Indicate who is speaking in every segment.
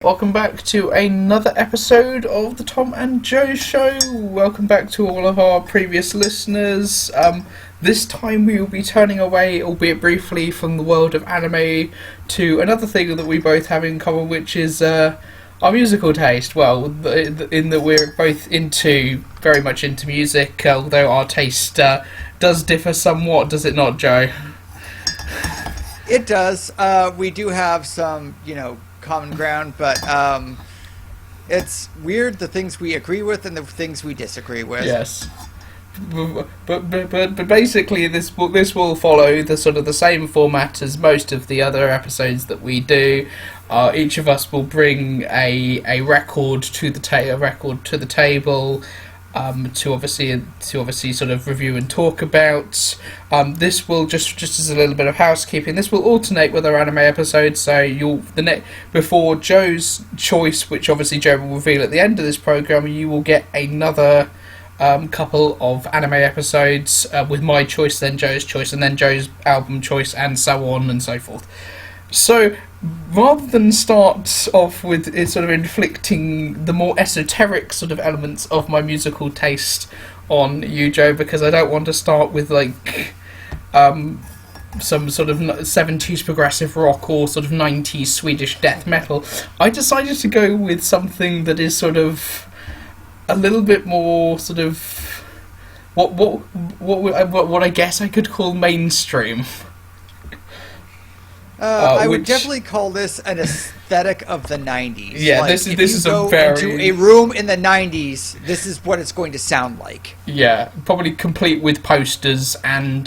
Speaker 1: Welcome back to another episode of the Tom and Joe Show. Welcome back to all of our previous listeners. This time we will be turning away, albeit briefly, from the world of anime to another thing that we both have in common, which is our musical taste. Well, in that we're both very much into music, although our taste does differ somewhat, does it not, Joe?
Speaker 2: It does. We do have some, common ground, but it's weird the things we agree with and the things we disagree with.
Speaker 1: Yes, but basically this will follow the sort of the same format as most of the other episodes that we do. Each of us will bring a record to the table. To obviously sort of review and talk about. This will just as a little bit of housekeeping. This will alternate with our anime episodes. So before Joe's choice, which obviously Joe will reveal at the end of this program, you will get another couple of anime episodes with my choice, then Joe's choice, and then Joe's album choice, and so on and so forth. So, rather than start off with sort of inflicting the more esoteric sort of elements of my musical taste on you, Joe, because I don't want to start with some sort of 70s progressive rock or sort of 90s Swedish death metal, I decided to go with something that is sort of a little bit more sort of what I guess I could call mainstream.
Speaker 2: I would definitely call this an aesthetic of the 90s.
Speaker 1: Yeah, this is a very...
Speaker 2: into a room in the 90s, this is what it's going to sound like.
Speaker 1: Yeah, probably complete with posters and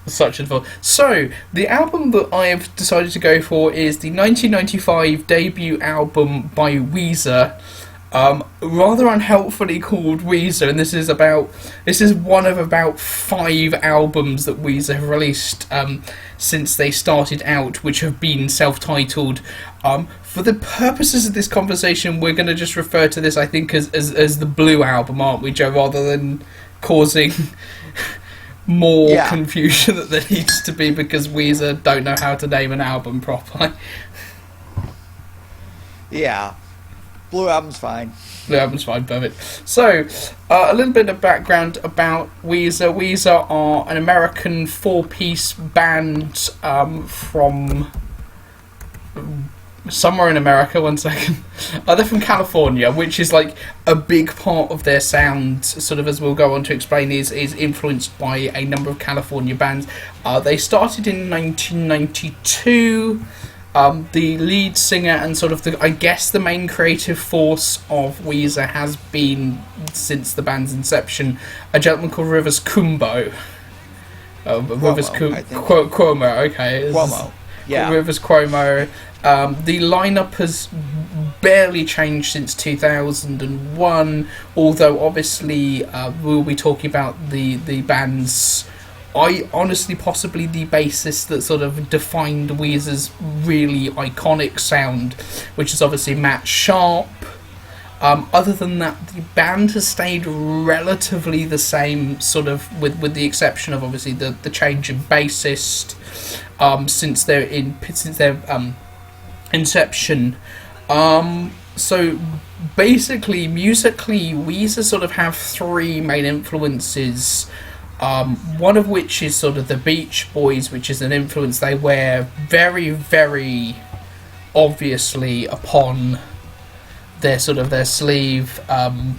Speaker 1: such and forth. So, the album that I have decided to go for is the 1995 debut album by Weezer. Rather unhelpfully called Weezer, and this is one of about 5 albums that Weezer have released since they started out, which have been self-titled. For the purposes of this conversation, we're going to just refer to this, I think, as the Blue Album, aren't we, Joe, rather than causing more confusion that there needs to be, because Weezer don't know how to name an album properly.
Speaker 2: Yeah. Blue Album's fine.
Speaker 1: Blue Album's fine, perfect. So, a little bit of background about Weezer. Weezer are an American 4-piece band from somewhere in America, one second. They're from California, which is like a big part of their sound, sort of as we'll go on to explain, is influenced by a number of California bands. They started in 1992. The lead singer and sort of the main creative force of Weezer has been, since the band's inception, a gentleman called Rivers Cuomo. Rivers Cuomo, okay.
Speaker 2: Cuomo, yeah.
Speaker 1: Rivers Cuomo. The lineup has barely changed since 2001, although obviously we'll be talking about the band's... possibly the bassist that sort of defined Weezer's really iconic sound, which is obviously Matt Sharp. Other than that, the band has stayed relatively the same, sort of, with the exception of obviously the change in bassist since their inception. So basically, musically, Weezer sort of have 3 main influences. One of which is sort of the Beach Boys, which is an influence they wear very, very obviously upon their sleeve.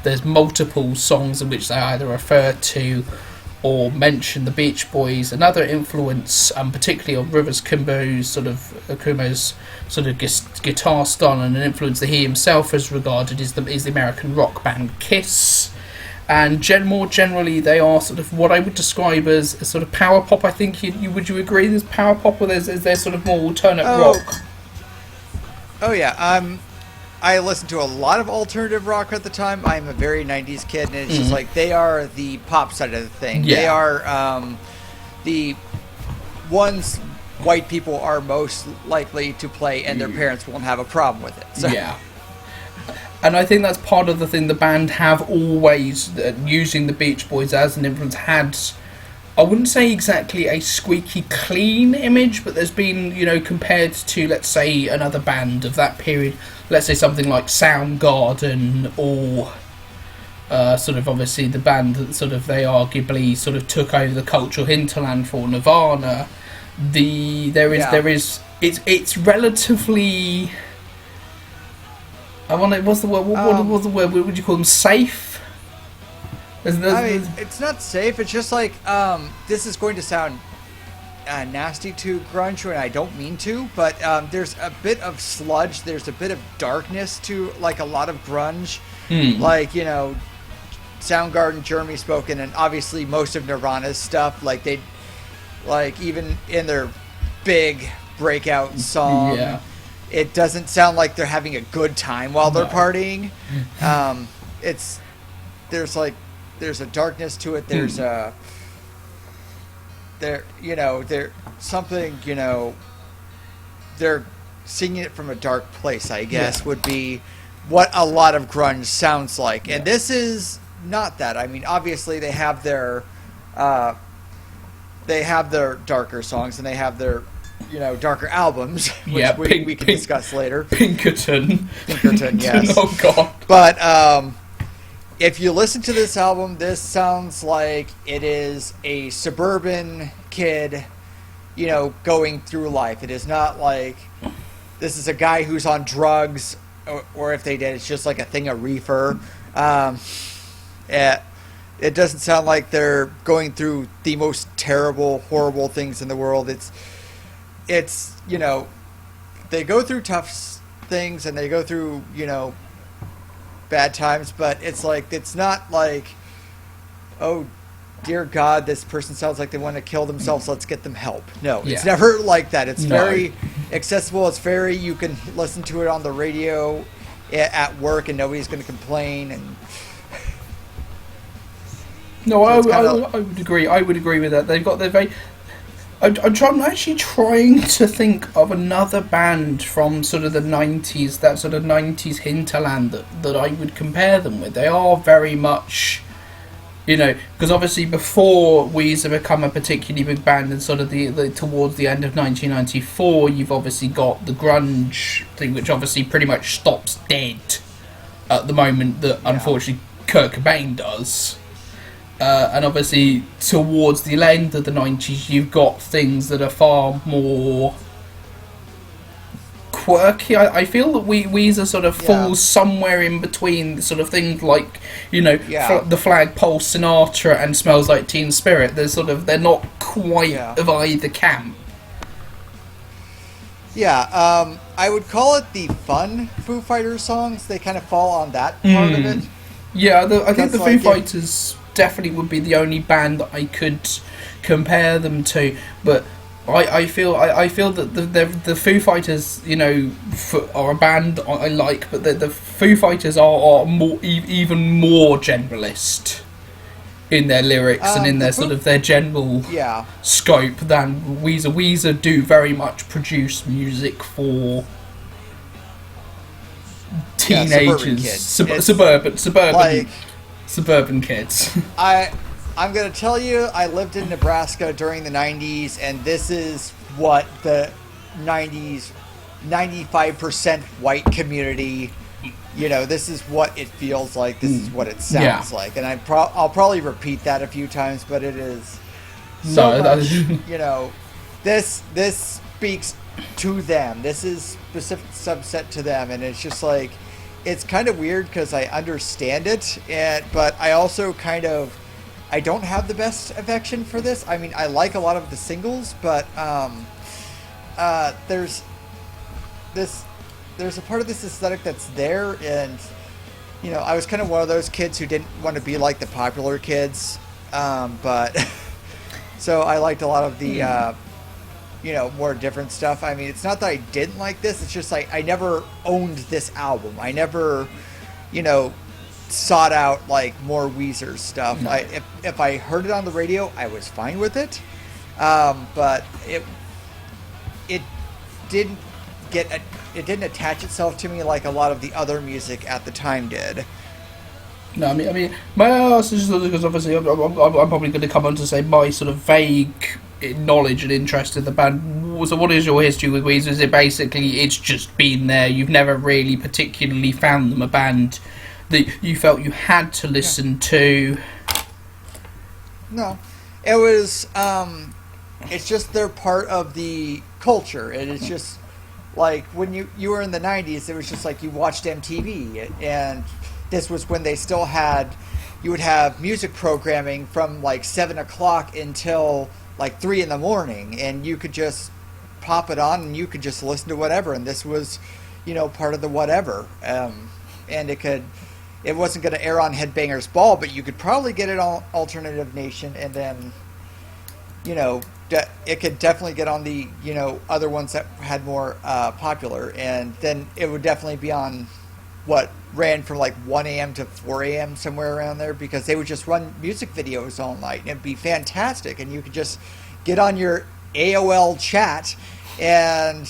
Speaker 1: There's multiple songs in which they either refer to or mention the Beach Boys. Another influence, particularly on Rivers Cuomo's sort of guitar style, and an influence that he himself has regarded is the American rock band Kiss. And more generally, they are sort of what I would describe as a sort of power pop. I think would you agree? There's power pop, or is there sort of more alternate rock?
Speaker 2: Oh yeah. I listened to a lot of alternative rock at the time. I'm a very 90s kid, and it's just like they are the pop side of the thing. Yeah. They are the ones white people are most likely to play, and their parents won't have a problem with it. So.
Speaker 1: Yeah. And I think that's part of the thing the band have always, using the Beach Boys as an influence, had, I wouldn't say exactly a squeaky clean image, but there's been, compared to, let's say, another band of that period, let's say something like Soundgarden or sort of obviously the band that sort of they arguably sort of took over the cultural hinterland for, Nirvana. It's relatively. What's the word? What was the word? What would you call them? Safe.
Speaker 2: It's not safe. It's just like this is going to sound nasty to grunge, and I don't mean to, but there's a bit of sludge. There's a bit of darkness to like a lot of grunge, like Soundgarden, Jeremy Spoken, and obviously most of Nirvana's stuff. Like they, like even in their big breakout song, it doesn't sound like they're having a good time while they're partying. There's a darkness to it. There's something, they're singing it from a dark place, I guess, would be what a lot of grunge sounds like. And this is not that. I mean, obviously they have their darker songs and they have their, darker albums, which we can discuss later.
Speaker 1: Pinkerton,
Speaker 2: yes.
Speaker 1: Oh, God.
Speaker 2: But, if you listen to this album, this sounds like it is a suburban kid, going through life. It is not like this is a guy who's on drugs, or if they did, it's just like a thing of reefer. It doesn't sound like they're going through the most terrible, horrible things in the world. It's they go through tough things and they go through, bad times, but it's not like, oh dear God, this person sounds like they want to kill themselves, let's get them help. No, it's never like that. It's very accessible. It's very, you can listen to it on the radio at work and nobody's going to complain. And
Speaker 1: no, I would agree. I would agree with that. They're very. I'm actually trying to think of another band from sort of the 90s, that sort of 90s hinterland that I would compare them with. They are very much, because obviously before Weezer become a particularly big band and sort of the towards the end of 1994, you've obviously got the grunge thing, which obviously pretty much stops dead at the moment that unfortunately Kurt Cobain does. And obviously, towards the end of the 90s, you've got things that are far more quirky. I feel that Weezer sort of falls somewhere in between sort of things like, the Flagpole Sinatra and Smells Like Teen Spirit. They're not quite of either camp.
Speaker 2: Yeah, I would call it the fun Foo Fighters songs. They kind of fall on that part of it.
Speaker 1: Yeah, I think the Foo Fighters definitely would be the only band that I could compare them to, but I feel that the Foo Fighters, are a band I like, but the Foo Fighters are more even more generalist in their lyrics and in their sort of their general scope than Weezer. Weezer do very much produce music for teenagers, suburban kids.
Speaker 2: I'm going to tell you, I lived in Nebraska during the 90s, and this is what the 90s, 95% white community, this is what it feels like, this is what it sounds like. And I'll probably repeat that a few times, but it is so much, this speaks to them. This is specific subset to them, and it's just like, it's kind of weird because I understand it, but I also I don't have the best affection for this. I mean, I like a lot of the singles, but there's a part of this aesthetic that's there, and I was kind of one of those kids who didn't want to be like the popular kids, but so I liked a lot of the more different stuff. I mean, it's not that I didn't like this, it's just like I never owned this album. I never, sought out like more Weezer stuff. No. If I heard it on the radio, I was fine with it. But it didn't attach itself to me like a lot of the other music at the time did.
Speaker 1: No, my ask is just because obviously I'm probably going to come on to say my sort of vague knowledge and interest in the band. So, what is your history with Weezer? Is it basically it's just been there? You've never really particularly found them a band that you felt you had to listen to?
Speaker 2: No, it was. It's just they're part of the culture, and it's just like when you were in the '90s. It was just like you watched MTV, and this was when they still had. You would have music programming from like 7 o'clock until like 3 in the morning, and you could just pop it on, and you could just listen to whatever. And this was, part of the whatever. And it wasn't going to air on Headbangers Ball, but you could probably get it on Alternative Nation, and then, it could definitely get on the, other ones that had more popular, and then it would definitely be on what ran from like 1 a.m. to 4 a.m. somewhere around there, because they would just run music videos all night, and it'd be fantastic, and you could just get on your AOL chat, and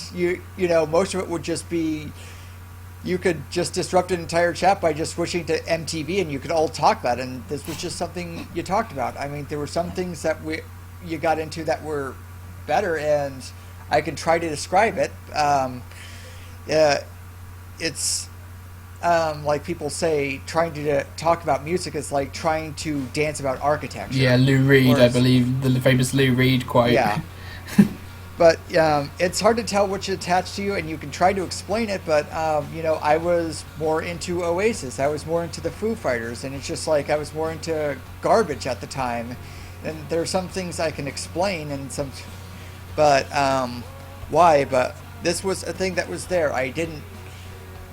Speaker 2: most of it would just be. You could just disrupt an entire chat by just switching to MTV, and you could all talk about it. And this was just something you talked about. I mean, there were some things that you got into that were better, and I can try to describe it. It's like people say, trying to talk about music is like trying to dance about architecture.
Speaker 1: Yeah, Lou Reed, I believe, the famous Lou Reed quote.
Speaker 2: Yeah. But it's hard to tell which attached to you, and you can try to explain it, but, I was more into Oasis. I was more into the Foo Fighters, and it's just like I was more into Garbage at the time. And there are some things I can explain, and but why? But this was a thing that was there. I didn't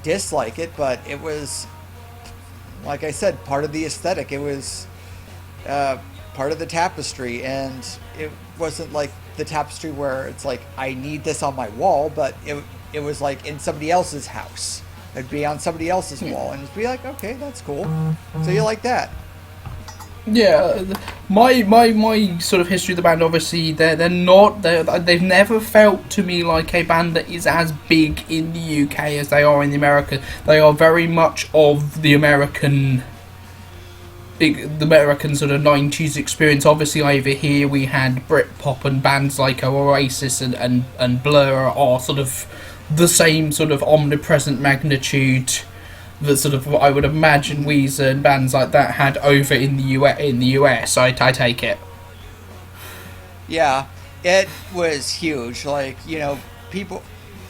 Speaker 2: dislike it, but it was, like I said, part of the aesthetic. It was part of the tapestry, and it wasn't like the tapestry where it's like I need this on my wall, but it was like in somebody else's house. It'd be on somebody else's wall, and it'd be like, okay, that's cool. So you like that?
Speaker 1: Yeah, my sort of history of the band, obviously they've never felt to me like a band that is as big in the UK as they are in the America. They are very much of the American sort of 90s experience. Obviously over here we had Britpop, and bands like Oasis and Blur are sort of the same sort of omnipresent magnitude that sort of I would imagine Weezer and bands like that had over in the US. I take it.
Speaker 2: Yeah, it was huge. Like, people.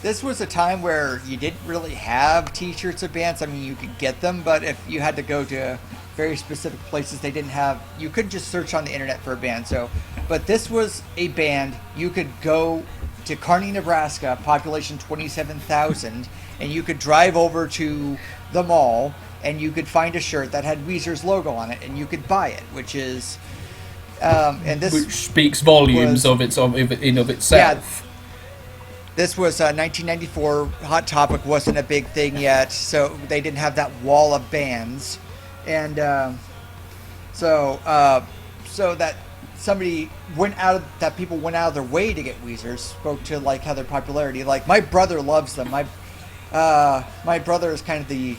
Speaker 2: This was a time where you didn't really have T-shirts of bands. I mean, you could get them, but if you had to go to very specific places, they didn't have. You could just search on the internet for a band. But this was a band. You could go to Kearney, Nebraska, population 27,000, and you could drive over to the mall, and you could find a shirt that had Weezer's logo on it, and you could buy it, which
Speaker 1: speaks volumes of itself. Yeah,
Speaker 2: this was 1994. Hot Topic wasn't a big thing yet, so they didn't have that wall of bands, and so that people went out of their way to get Weezer spoke to like how their popularity. Like, my brother loves them. My brother is kind of the,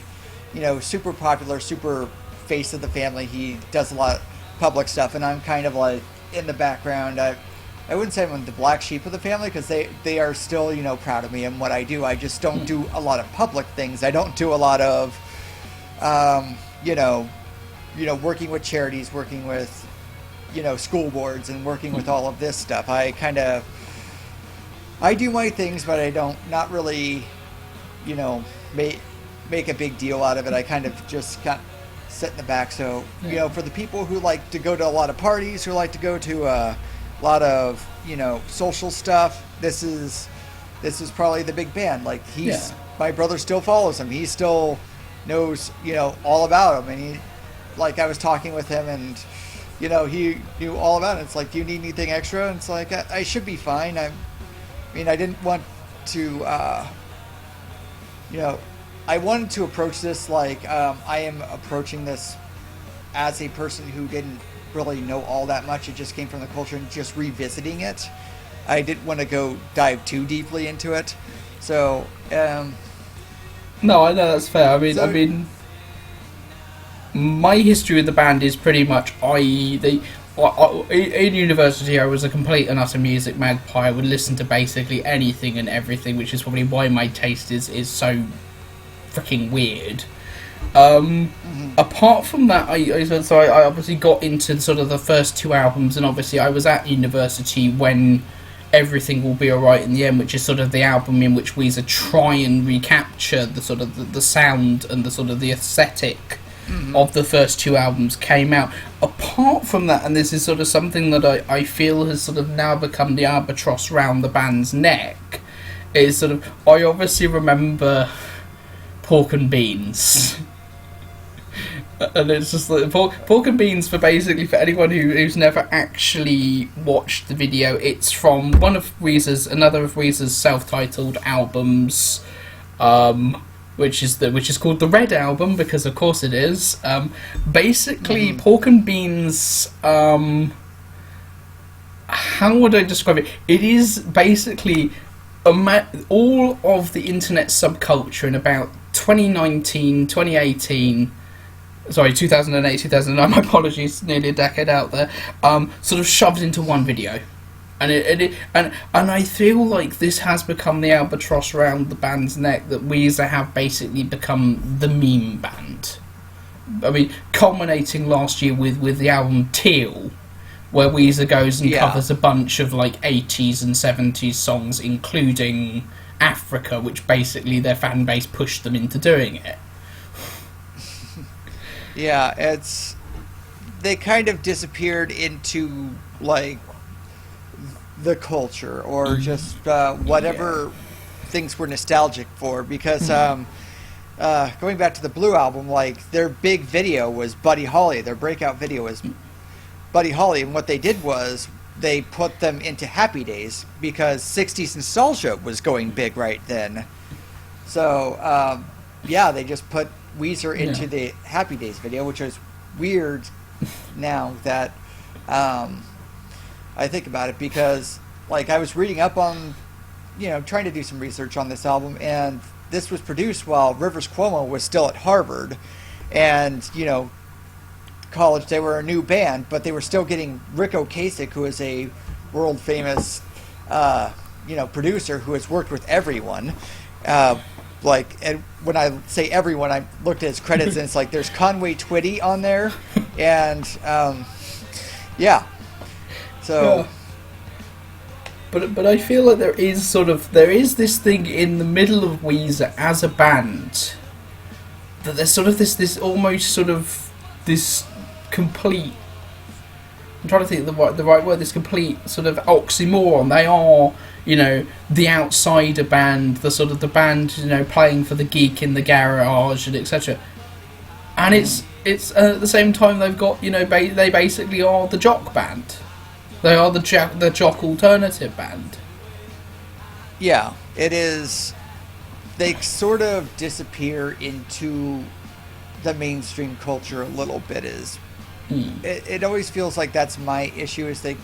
Speaker 2: super popular, super face of the family. He does a lot of public stuff, and I'm kind of like in the background. I wouldn't say I'm the black sheep of the family, because they are still, proud of me and what I do. I just don't do a lot of public things. I don't do a lot of, working with charities, working with, school boards, and working with all of this stuff. I do my things, but I not really, make a big deal out of it. I kind of just sit in the back. So, for the people who like to go to a lot of parties, who like to go to a lot of, social stuff, this is probably the big band. Like, my brother still follows him. He still knows, all about him. And he, like, I was talking with him, and, he knew all about it. It's like, do you need anything extra? And it's like, I should be fine. I didn't want to, I wanted to approach this like I am approaching this as a person who didn't really know all that much. It just came from the culture, and just revisiting it. I didn't want to dive too deeply into it. So,
Speaker 1: no, I know that's fair. my history with the band is pretty much in university I was a complete and utter music magpie. I would listen to basically anything and everything, which is probably why my taste is so freaking weird. Apart from that, I obviously got into sort of the first two albums, and obviously I was at university when Everything Will Be Alright in the End, which is sort of the album in which Weezer try and recapture the sort of the sound and the sort of the aesthetic of the first two albums came out. Apart from that, and this is sort of something that I feel has sort of now become the albatross round the band's neck, is sort of, I obviously remember Pork and Beans. And it's just like pork and beans for anyone who's never actually watched the video. It's from another of Weezer's self-titled albums, which is called the Red Album, because of course it is. Basically, Pork and Beans. How would I describe it? It is basically all of the internet subculture in about 2019, 2018. Sorry, 2008, 2009, my apologies, nearly a decade out there, sort of shoved into one video. And I feel like this has become the albatross around the band's neck, that Weezer have basically become the meme band. I mean, culminating last year with the album Teal, where Weezer goes and covers a bunch of like 80s and 70s songs, including Africa, which basically their fan base pushed them into doing it.
Speaker 2: Yeah, they kind of disappeared into like the culture or just whatever things were nostalgic for, because going back to the Blue album, like their big video was Buddy Holly. Their breakout video was Buddy Holly, and what they did was they put them into Happy Days, because 60s nostalgia was going big right then. So they just put Weezer into the Happy Days video, which is weird now that I think about it, because like I was reading up on, trying to do some research on this album, and this was produced while Rivers Cuomo was still at Harvard, and college. They were a new band, but they were still getting Rick Ocasek, who is a world famous producer who has worked with everyone. And when I say everyone, I looked at his credits, and it's like there's Conway Twitty on there, and so.
Speaker 1: But I feel like there is this thing in the middle of Weezer as a band, that there's sort of this almost sort of this complete. I'm trying to think of the right word. This complete sort of oxymoron. They are, the outsider band, the sort of the band, playing for the geek in the garage and etc. And it's at the same time they've got, they basically are the jock band. They are the jock alternative band.
Speaker 2: Yeah, it is. They sort of disappear into the mainstream culture a little bit. It always feels like that's my issue. Is they,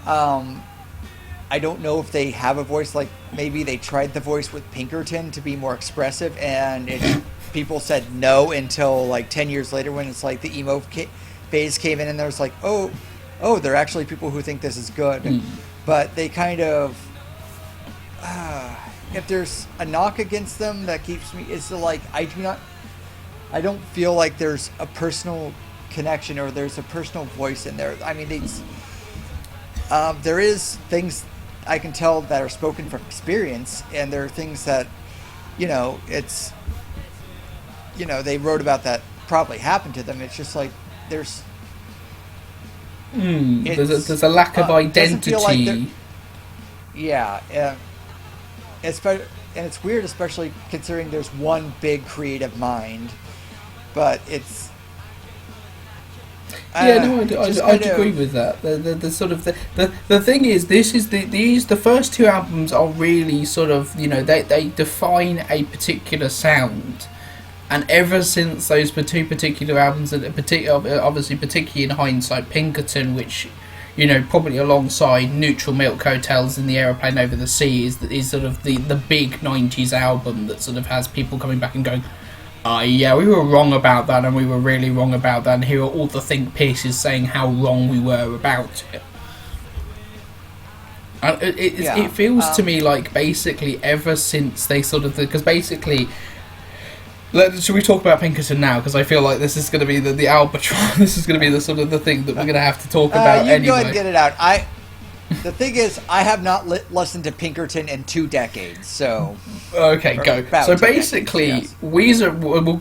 Speaker 2: I don't know if they have a voice. Like maybe they tried the voice with Pinkerton to be more expressive, and people said no until like 10 years later, when it's like the emo phase came in, and there's like, oh, there are actually people who think this is good. But they kind of, if there's a knock against them that keeps me, it's like I don't feel like there's a personal connection or there's a personal voice in there. I mean, there is things I can tell that are spoken from experience, and there are things that, it's, they wrote about that probably happened to them. It's just like there's
Speaker 1: a lack of identity.
Speaker 2: Like and it's weird, especially considering there's one big creative mind, but it's.
Speaker 1: I agree with that. The sort of the thing is, the first two albums are really sort of, they define a particular sound, and ever since those two particular albums, and obviously particularly in hindsight, Pinkerton, which, probably alongside Neutral Milk Hotels in the Aeroplane Over the Sea is sort of the big 90s album that sort of has people coming back and going, Yeah, we were wrong about that, and we were really wrong about that, and here are all the think pieces saying how wrong we were about it. And it feels to me like basically ever since they sort of... Because basically... Should we talk about Pinkerton now? Because I feel like this is going to be the albatross. This is going to be the sort of the thing that we're going to have to talk about anyway.
Speaker 2: You go ahead and get it out. The thing is, I have not listened to Pinkerton in 2 decades, so...
Speaker 1: Okay, go. So basically, decades, yes. Weezer...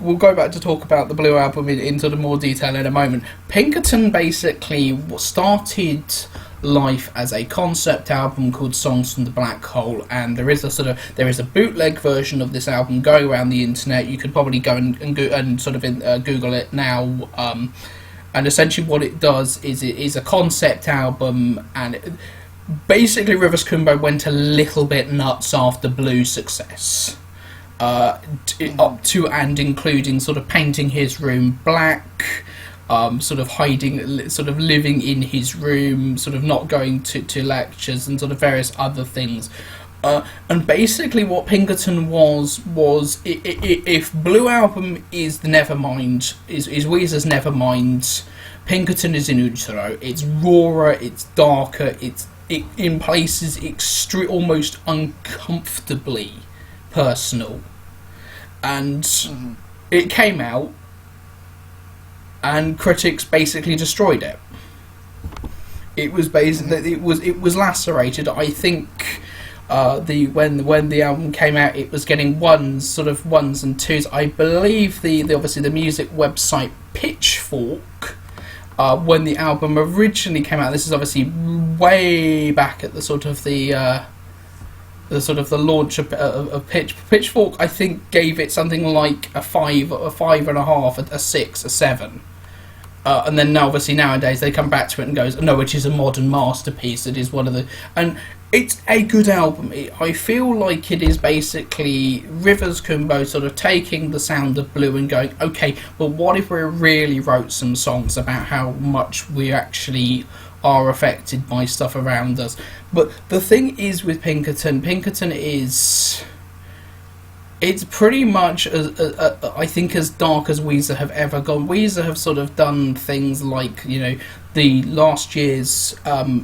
Speaker 1: We'll go back to talk about the Blue Album in sort of more detail in a moment. Pinkerton basically started life as a concept album called Songs from the Black Hole, and there is a bootleg version of this album going around the internet. You could probably go and Google it now. And essentially what it does is it is a concept album, and basically Rivers Cuomo went a little bit nuts after Blue's success. Up to and including sort of painting his room black, sort of hiding, sort of living in his room, sort of not going to lectures and sort of various other things. And basically what Pinkerton was if Blue Album is the Nevermind, is Weezer's Nevermind, Pinkerton is in Utero. It's rawer, it's darker, it in places almost uncomfortably personal. And it came out, and critics basically destroyed it. It was basically it was lacerated. I think when the album came out, it was getting ones and twos. I believe obviously the music website Pitchfork, when the album originally came out, this is obviously way back at the launch of Pitchfork, I think gave it something like a 5, a 5.5, a 6, a 7. And then obviously nowadays they come back to it and goes, no, it is a modern masterpiece. It is one of the... And it's a good album. I feel like it is basically Rivers Cuomo sort of taking the sound of Blue and going, okay, well, what if we really wrote some songs about how much we actually are affected by stuff around us? But the thing is with Pinkerton is... It's pretty much, I think, as dark as Weezer have ever gone. Weezer have sort of done things like, the last year's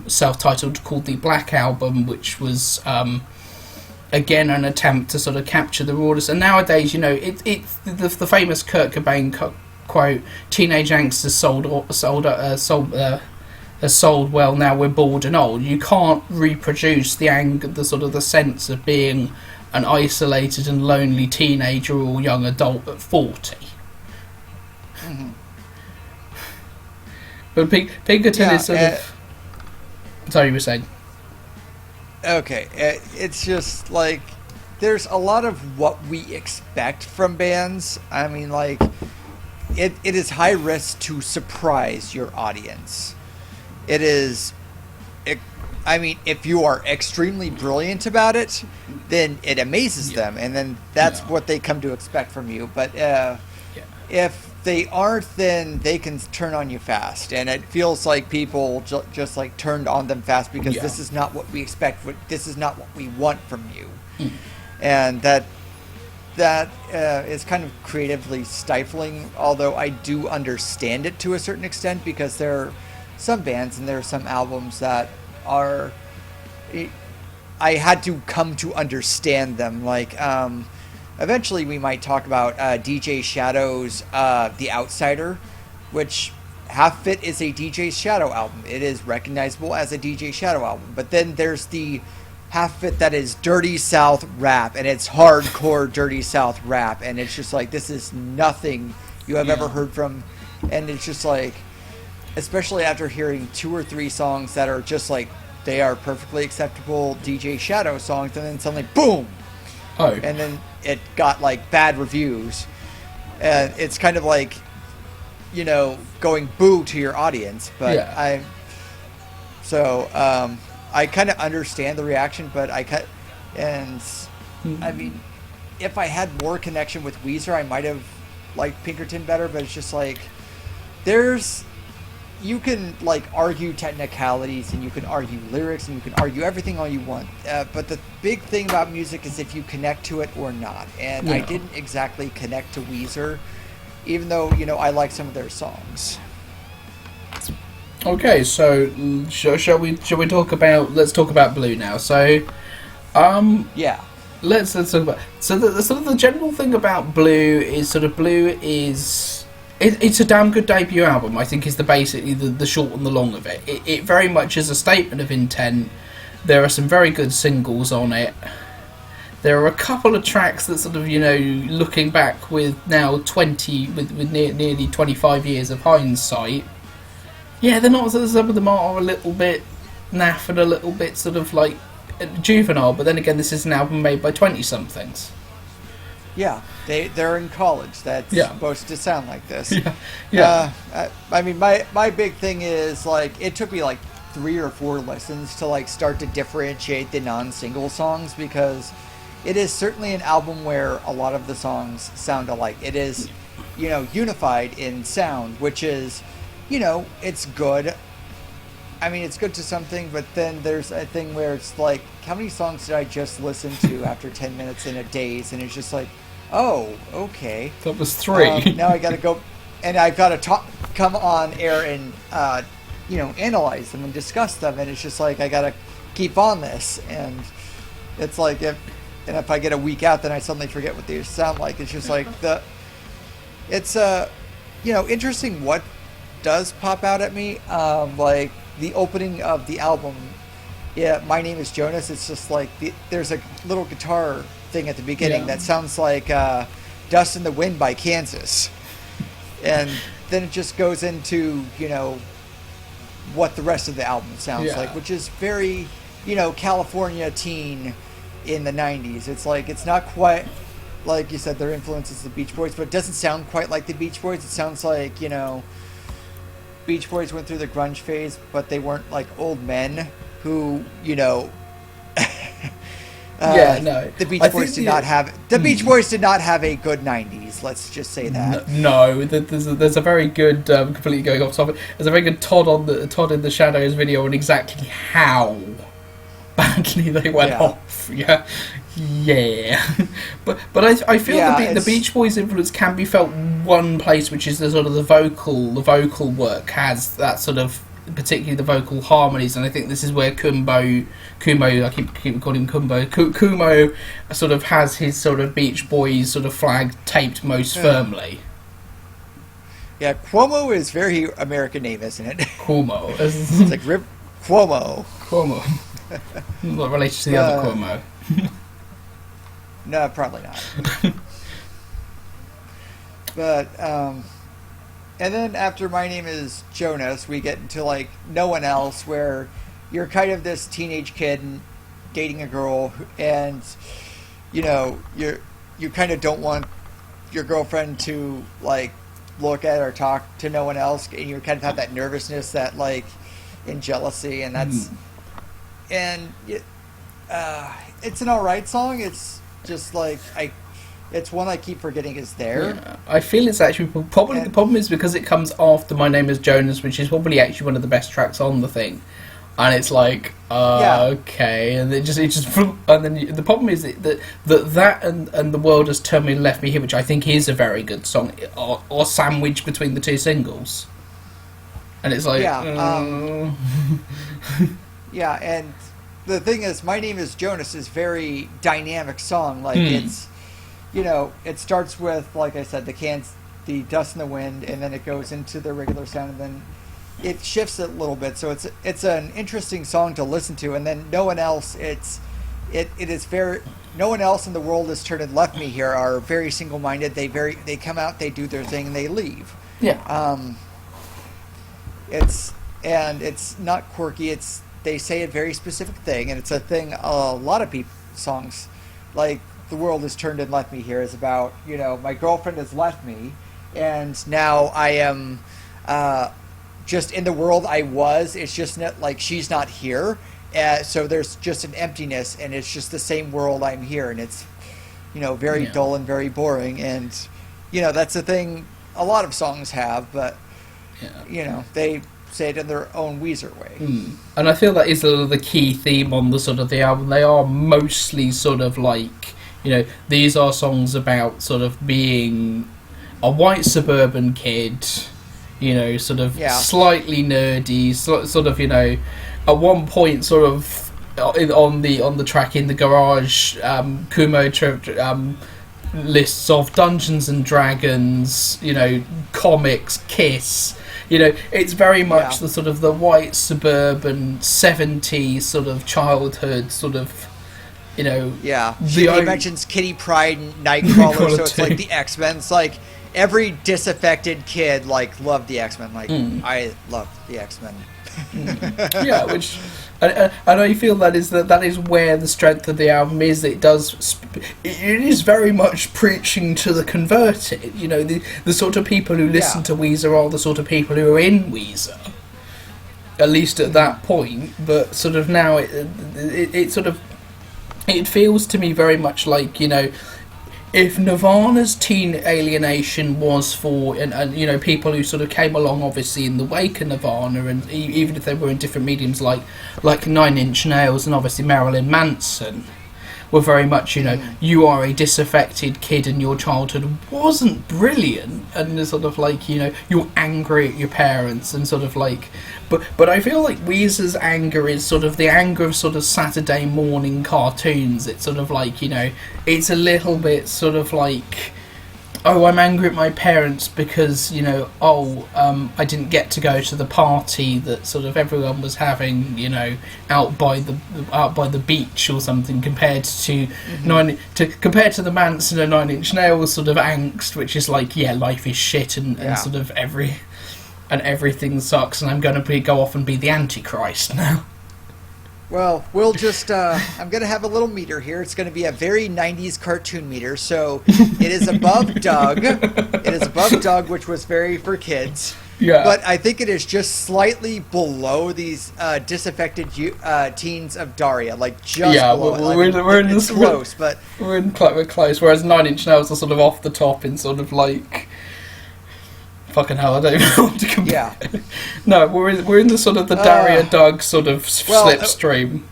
Speaker 1: self-titled called The Black Album, which was, again, an attempt to sort of capture the rawness. And nowadays, it's the famous Kurt Cobain quote, teenage angst has sold well, now we're bored and old. You can't reproduce the anger, the sense of being an isolated and lonely teenager or young adult at 40. But Pinkerton is sort of... Sorry, you were saying.
Speaker 2: Okay, it's just like there's a lot of what we expect from bands. I mean, like it is high risk to surprise your audience. It is... I mean, if you are extremely brilliant about it, then it amazes them, and then that's what they come to expect from you. But if they aren't, then they can turn on you fast, and it feels like people just like turned on them fast because this is not what we expect. This is not what we want from you, and that is kind of creatively stifling. Although I do understand it to a certain extent, because there are some bands and there are some albums that I had to come to understand them. Like, eventually we might talk about DJ Shadow's The Outsider, which Half Fit is a DJ Shadow album. It is recognizable as a DJ Shadow album. But then there's the Half Fit that is Dirty South rap, and it's hardcore Dirty South rap, and it's just like, this is nothing you have ever heard from. And it's just like, especially after hearing 2 or 3 songs that are just like, they are perfectly acceptable DJ Shadow songs, and then suddenly, boom!
Speaker 1: Oh.
Speaker 2: And then it got like bad reviews. And it's kind of like, going boo to your audience. But I kind of understand the reaction, but I mean, if I had more connection with Weezer, I might have liked Pinkerton better, but it's just like, there's you can like argue technicalities and you can argue lyrics and you can argue everything all you want, but the big thing about music is if you connect to it or not. And I didn't exactly connect to Weezer, even though I like some of their songs.
Speaker 1: Okay, so shall we talk about? Let's talk about Blue now. So,
Speaker 2: yeah.
Speaker 1: Let's talk about. So the sort of the general thing about Blue is it's a damn good debut album. I think is basically the short and the long of it. It very much is a statement of intent. There are some very good singles on it. There are a couple of tracks that sort of looking back with now nearly 25 years of hindsight. Yeah, they're not. Some of them are a little bit naff and a little bit sort of like juvenile, but then again, this is an album made by 20-somethings.
Speaker 2: Yeah, they're in college. That's supposed to sound like this.
Speaker 1: Yeah.
Speaker 2: I mean, my big thing is like it took me like 3 or 4 listens to like start to differentiate the non-single songs, because it is certainly an album where a lot of the songs sound alike. It is, unified in sound, which is, it's good. I mean, it's good to something, but then there's a thing where it's like, how many songs did I just listen to after 10 minutes in a daze? And it's just like, oh, okay.
Speaker 1: That was 3.
Speaker 2: Now I got to go, and I've got to come on air and, analyze them and discuss them. And it's just like, I got to keep on this. And it's like, if I get a week out, then I suddenly forget what they sound like. It's just like it's interesting what does pop out at me. Like the opening of the album, My Name is Jonas. It's just like there's a little guitar thing at the beginning that sounds like Dust in the Wind by Kansas. And then it just goes into, what the rest of the album sounds like, which is very, California teen in the 90s. It's like, it's not quite, like you said, their influence is the Beach Boys, but it doesn't sound quite like the Beach Boys. It sounds like, Beach Boys went through the grunge phase, but they weren't like old men who, the Beach Boys did not have Beach Boys did not have a good 90s. Let's just say that.
Speaker 1: No, there's a very good completely going off topic. There's a very good Todd in the Shadows video on exactly how badly they went off. But I feel the Beach Boys influence can be felt one place, which is the sort of the vocal work has that sort of, particularly the vocal harmonies, and I think this is where Kumo, I keep calling him Kumo sort of has his sort of Beach Boys sort of flag taped most firmly.
Speaker 2: Yeah, Cuomo is very American name, isn't it?
Speaker 1: Cuomo.
Speaker 2: It's like Cuomo.
Speaker 1: Not related to the other Cuomo.
Speaker 2: No, probably not. But and then after My Name is Jonas, we get into like No One Else, where you're kind of this teenage kid dating a girl, and you kind of don't want your girlfriend to like look at or talk to no one else, and you kind of have that nervousness, that like in jealousy, and that's it's an alright song. It's just like it's one I keep forgetting is there.
Speaker 1: Yeah. I feel it's actually probably the problem is because it comes after My Name is Jonas, which is probably actually one of the best tracks on the thing, and it's like okay, and it just and then the problem is that and The World Has Turned Me and Left Me Here, which I think is a very good song, or sandwiched between the two singles, and it's like
Speaker 2: yeah, and the thing is, My Name is Jonas is very dynamic song. Like it's, it starts with, like I said, the Dust in the Wind, and then it goes into the regular sound, and then it shifts a little bit. So it's an interesting song to listen to. And then No One Else, it is very, No One Else in the World Has Turned and Left Me Here are very single-minded. They come out, they do their thing, and they leave.
Speaker 1: Yeah.
Speaker 2: It's not quirky. They say a very specific thing, and it's a thing a lot of people songs like The World Has Turned and Left Me Here is about, my girlfriend has left me, and now I am just in the world I was. It's just not like she's not here, so there's just an emptiness, and it's just the same world I'm here, and it's very dull and very boring, and that's the thing a lot of songs have, but they say it in their own Weezer way.
Speaker 1: And I feel that is the key theme on the sort of the album. They are mostly sort of like, these are songs about sort of being a white suburban kid, sort of slightly nerdy, sort of, at one point sort of on the track In the Garage, Cuomo lists of Dungeons and Dragons, comics, Kiss. It's very much the sort of the white suburban 70s sort of childhood sort of,
Speaker 2: He mentions Kitty Pryde and Nightcrawler, so it's like the X-Men. It's like every disaffected kid loved the X-Men. I love the X-Men.
Speaker 1: Yeah, which and I feel that is where the strength of the album is. It is very much preaching to the converted. The sort of people who listen to Weezer are the sort of people who are in Weezer, at least at that point. But sort of now it feels to me very much like, if Nirvana's Teen Alienation was for, and people who sort of came along obviously in the wake of Nirvana, and even if they were in different mediums like Nine Inch Nails and obviously Marilyn Manson, were very much, you are a disaffected kid and your childhood wasn't brilliant, and sort of like, you're angry at your parents and sort of like, but I feel like Weezer's anger is sort of the anger of sort of Saturday morning cartoons. It's sort of like, it's a little bit sort of like, oh, I'm angry at my parents because, I didn't get to go to the party that sort of everyone was having, out by the beach or something, compared to compared to the Manson and Nine Inch Nails sort of angst, which is like, life is shit and sort of everything sucks, and I'm going to go off and be the Antichrist now.
Speaker 2: Well, we'll just, I'm going to have a little meter here. It's going to be a very 90s cartoon meter. So it is above Doug. It is above Doug, which was very for kids. Yeah. But I think it is just slightly below these disaffected teens of Daria. Below. We're close, but...
Speaker 1: We're close, whereas Nine Inch Nails are sort of off the top in sort of like... Fucking hell, I don't even know what to compare. Yeah. No, we're in the sort of the Daria Doug sort of slipstream.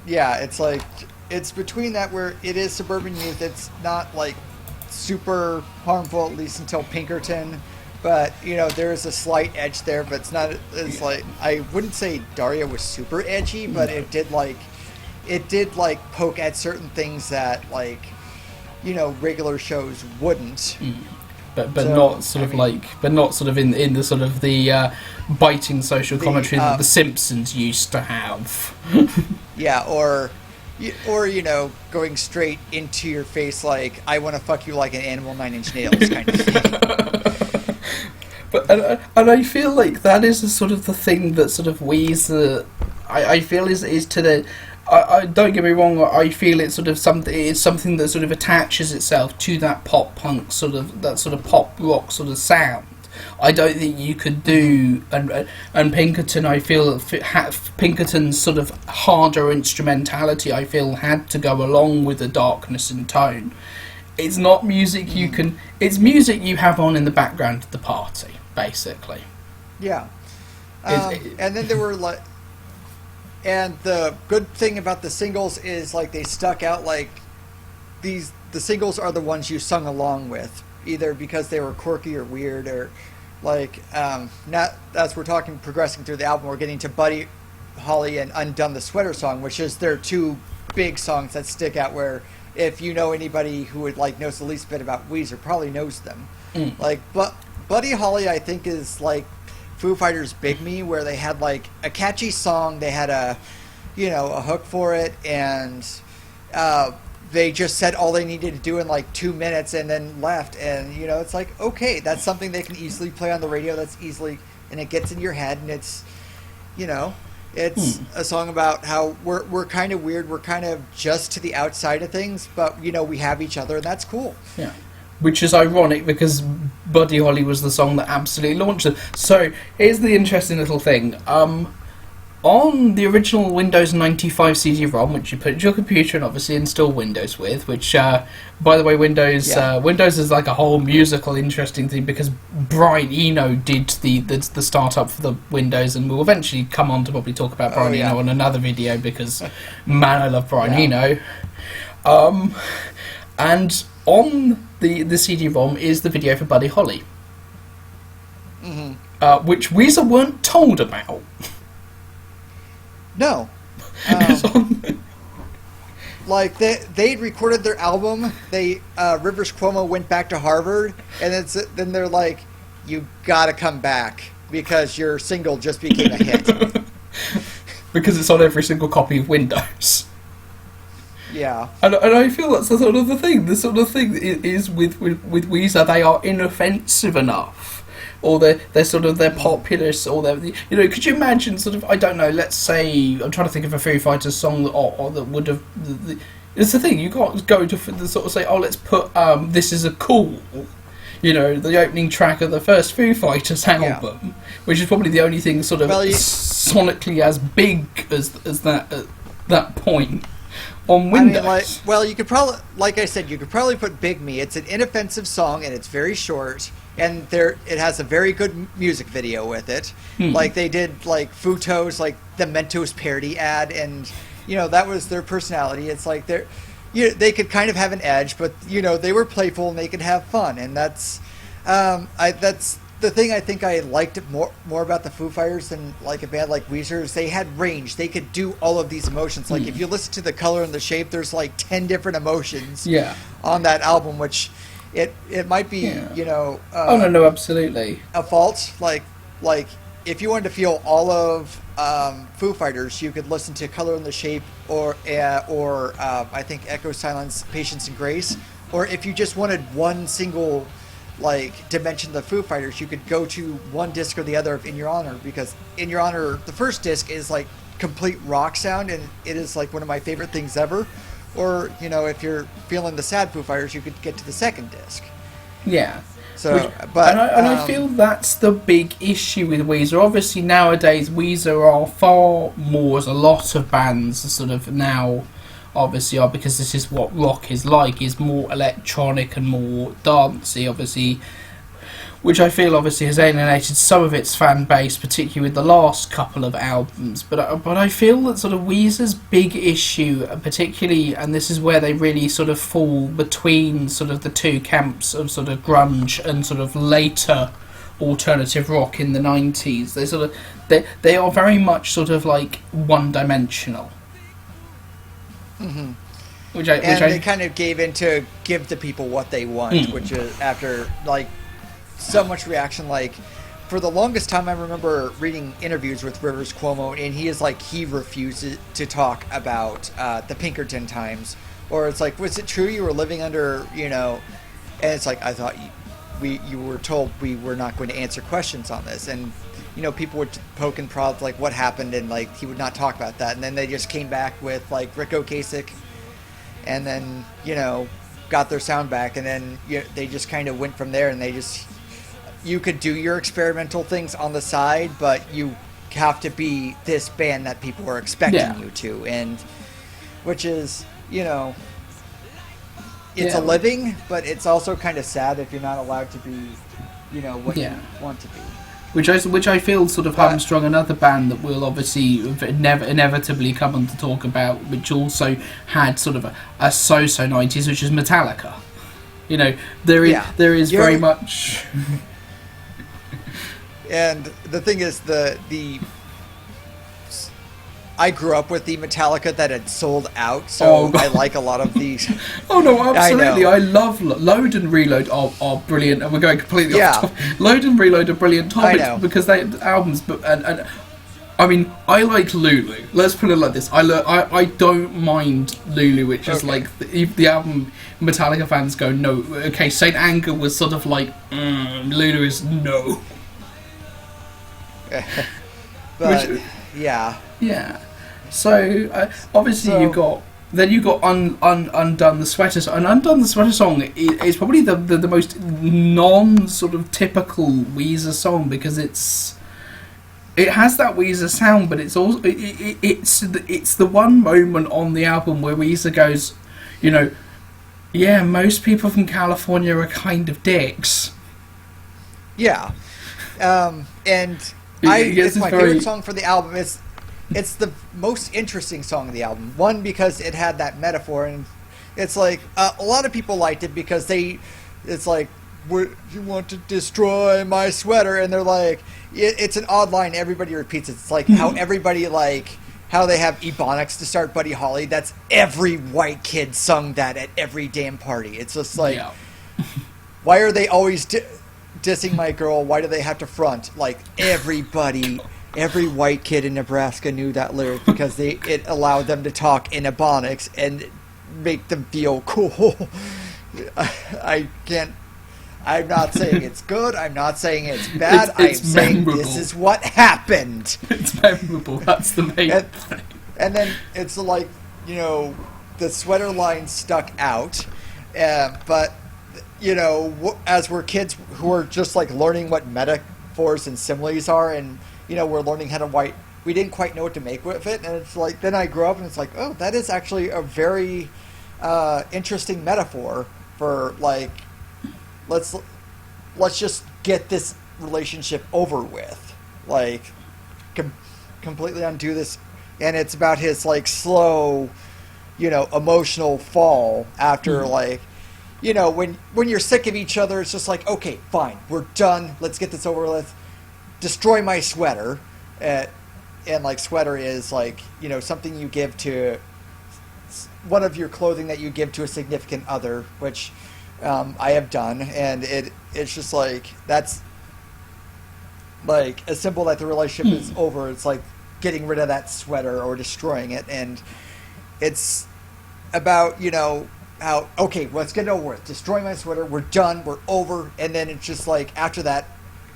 Speaker 2: It's between that where it is suburban youth. It's not like super harmful, at least until Pinkerton. But, there is a slight edge there, but it's not, it's like, I wouldn't say Daria was super edgy, but it did poke at certain things that regular shows wouldn't.
Speaker 1: But not sort of in the sort of the biting social commentary that The Simpsons used to have.
Speaker 2: or going straight into your face like, I want to fuck you like an animal, 9 Inch Nails kind of thing.
Speaker 1: But and I feel like that is sort of the thing that sort of Weezer, I feel is to the. I don't get me wrong. I feel it's sort of something. It's something that sort of attaches itself to that pop punk sort of pop rock sort of sound. I don't think you could do and Pinkerton. I feel Pinkerton's sort of harder instrumentality. I feel had to go along with the darkness in tone. It's not music you can. It's music you have on in the background of the party, basically.
Speaker 2: Yeah, and then there were like. And the good thing about the singles is they stuck out the singles are the ones you sung along with, either because they were quirky or weird or not as we're progressing through the album, we're getting to Buddy Holly and Undone the Sweater Song, which is their two big songs that stick out, where if you know anybody who would knows the least bit about Weezer probably knows them. But Buddy Holly I think is Foo Fighters' Big Me, where they had a catchy song, they had a hook for it, and they just said all they needed to do in 2 minutes and then left, and it's okay, that's something they can easily play on the radio, and it gets in your head, and it's it's a song about how we're kind of weird, we're kind of just to the outside of things, but we have each other, and that's cool.
Speaker 1: Yeah. Which is ironic because Buddy Holly was the song that absolutely launched it. So here's the interesting little thing. on the original Windows 95 CD-ROM, which you put into your computer and obviously install Windows with, which, by the way, Windows is like a whole musical interesting thing, because Brian Eno did the startup for the Windows, and we'll eventually come on to probably talk about Brian Eno on another video, because, man, I love Brian Eno. And on the CD-ROM is the video for Buddy Holly, which Weezer weren't told about.
Speaker 2: No. Like, they'd recorded their album, Rivers Cuomo went back to Harvard, and then they're like, you gotta come back, because your single just became a hit.
Speaker 1: Because it's on every single copy of Windows.
Speaker 2: Yeah.
Speaker 1: And I feel that's the sort of the thing. The sort of thing is with Weezer, they are inoffensive enough. Or they're populist, or could you imagine sort of, I don't know, let's say, I'm trying to think of a Foo Fighters song that would have, it's the thing, you can't go to the sort of say, oh, let's put This Is a Cool, the opening track of the first Foo Fighters album, which is probably the only thing sort of sonically as big as that at that point on Windows.
Speaker 2: I mean, you could probably, like I said, you could probably put Big Me. It's an inoffensive song, and it's very short. And it has a very good music video with it. Like, they did, like, Futo's, like, the Mentos parody ad, and, that was their personality. It's like, they could kind of have an edge, but, they were playful and they could have fun. And that's the thing I think I liked more about the Foo Fighters than, like, a band like Weezer, is they had range. They could do all of these emotions. Like, if you listen to The Color and the Shape, there's, like, 10 different emotions on that album, which... It might be,
Speaker 1: no, absolutely.
Speaker 2: a fault. Like if you wanted to feel all of Foo Fighters, you could listen to Color and the Shape, or I think Echo, Silence, Patience and Grace. Or if you just wanted one single, like, dimension of the Foo Fighters, you could go to one disc or the other of In Your Honor, because In Your Honor, the first disc is like complete rock sound, and it is like one of my favorite things ever. Or, if you're feeling the sad Foo Fighters, you could get to the second disc.
Speaker 1: Yeah.
Speaker 2: So,
Speaker 1: I feel that's the big issue with Weezer. Obviously, nowadays, Weezer are far more, as a lot of bands sort of now, obviously, are, because this is what rock is like, is more electronic and more dancey, obviously, which I feel obviously has alienated some of its fan base, particularly with the last couple of albums. But I feel that sort of Weezer's big issue, particularly, and this is where they really sort of fall between sort of the two camps of sort of grunge and sort of later alternative rock in the 90s. They are very much sort of like one-dimensional.
Speaker 2: They kind of gave in to give the people what they want, which is after, like, so much reaction. Like, for the longest time, I remember reading interviews with Rivers Cuomo, and he refuses to talk about the Pinkerton times, or it's like, was it true you were living under, and it's like, I thought you were told we were not going to answer questions on this, and people would poke and prod, like, what happened, and like he would not talk about that, and then they just came back with like Rick Ocasek, and then got their sound back, and then they just kind of went from there, and you could do your experimental things on the side, but you have to be this band that people are expecting you to, and which is, it's a living, but it's also kind of sad if you're not allowed to be, what you want to be.
Speaker 1: Which I feel sort of hamstrung another band that we'll obviously inevitably come on to talk about, which also had sort of a so-so 90s, which is Metallica. There is very much...
Speaker 2: And the thing is, I grew up with the Metallica that had sold out, so I like a lot of these.
Speaker 1: Oh no, absolutely! I love Load and Reload are brilliant, and we're going completely off topic. Load and Reload are brilliant topics because they albums, and I mean, I like Lulu. Let's put it like this: I don't mind Lulu, which is like the album. Metallica fans go no. Okay, Saint Anger was sort of like Lulu is no.
Speaker 2: But
Speaker 1: so obviously you got Undone the Sweater Song, and Undone the Sweater Song is probably the most non sort of typical Weezer song, because it has that Weezer sound, but it's also it's the one moment on the album where Weezer goes, you know, yeah, most people from California are kind of dicks.
Speaker 2: Yeah, and it's my favorite song for the album. It's the most interesting song of the album. One, because it had that metaphor, and it's like a lot of people liked it because it's like, you want to destroy my sweater, and they're like, it's an odd line. Everybody repeats it. It's like how everybody how they have Ebonics to start Buddy Holly. That's every white kid sung that at every damn party. It's just like, why are they always dissing my girl? Why do they have to front? Like, everybody, every white kid in Nebraska knew that lyric because it allowed them to talk in Ebonics and make them feel cool. I can't. I'm not saying it's good. I'm not saying it's bad. I'm saying this is what happened.
Speaker 1: It's memorable. That's the main thing.
Speaker 2: And then it's like, you know, the sweater line stuck out. But, you know, as we're kids who are just like learning what metaphors and similes are, and, you know, we're learning how to write, we didn't quite know what to make with it. And it's like, then I grew up and it's like, oh, that is actually a very interesting metaphor for, like, let's just get this relationship over with, like, completely undo this. And it's about his, like, slow, you know, emotional fall after like, you know, when you're sick of each other, it's just like, okay, fine, we're done, let's get this over with, destroy my sweater. And like, sweater is like, you know, something you give to one of your clothing that you give to a significant other, which I have done, and it's just like, that's like a symbol that the relationship is over. It's like getting rid of that sweater or destroying it, and it's about, you know, how, okay, let's get it over with, destroy my sweater, we're done, we're over. And then it's just like, after that,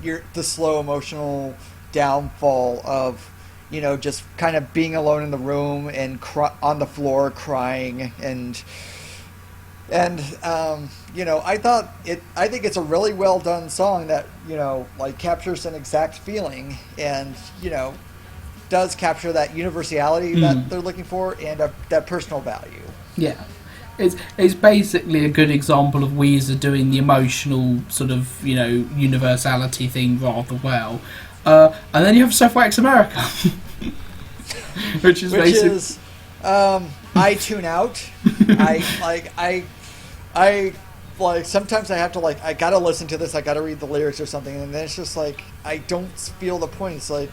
Speaker 2: you're the slow emotional downfall of, you know, just kind of being alone in the room and on the floor crying. And you know, I think it's a really well done song that, you know, like, captures an exact feeling, and, you know, does capture that universality that they're looking for, and that personal value.
Speaker 1: Yeah. It's basically a good example of Weezer doing the emotional sort of, you know, universality thing rather well. And then you have Surfwax America. which is
Speaker 2: I tune out. I like, sometimes I have to, like, I gotta listen to this, I gotta read the lyrics or something, and then it's just like, I don't feel the point. It's like,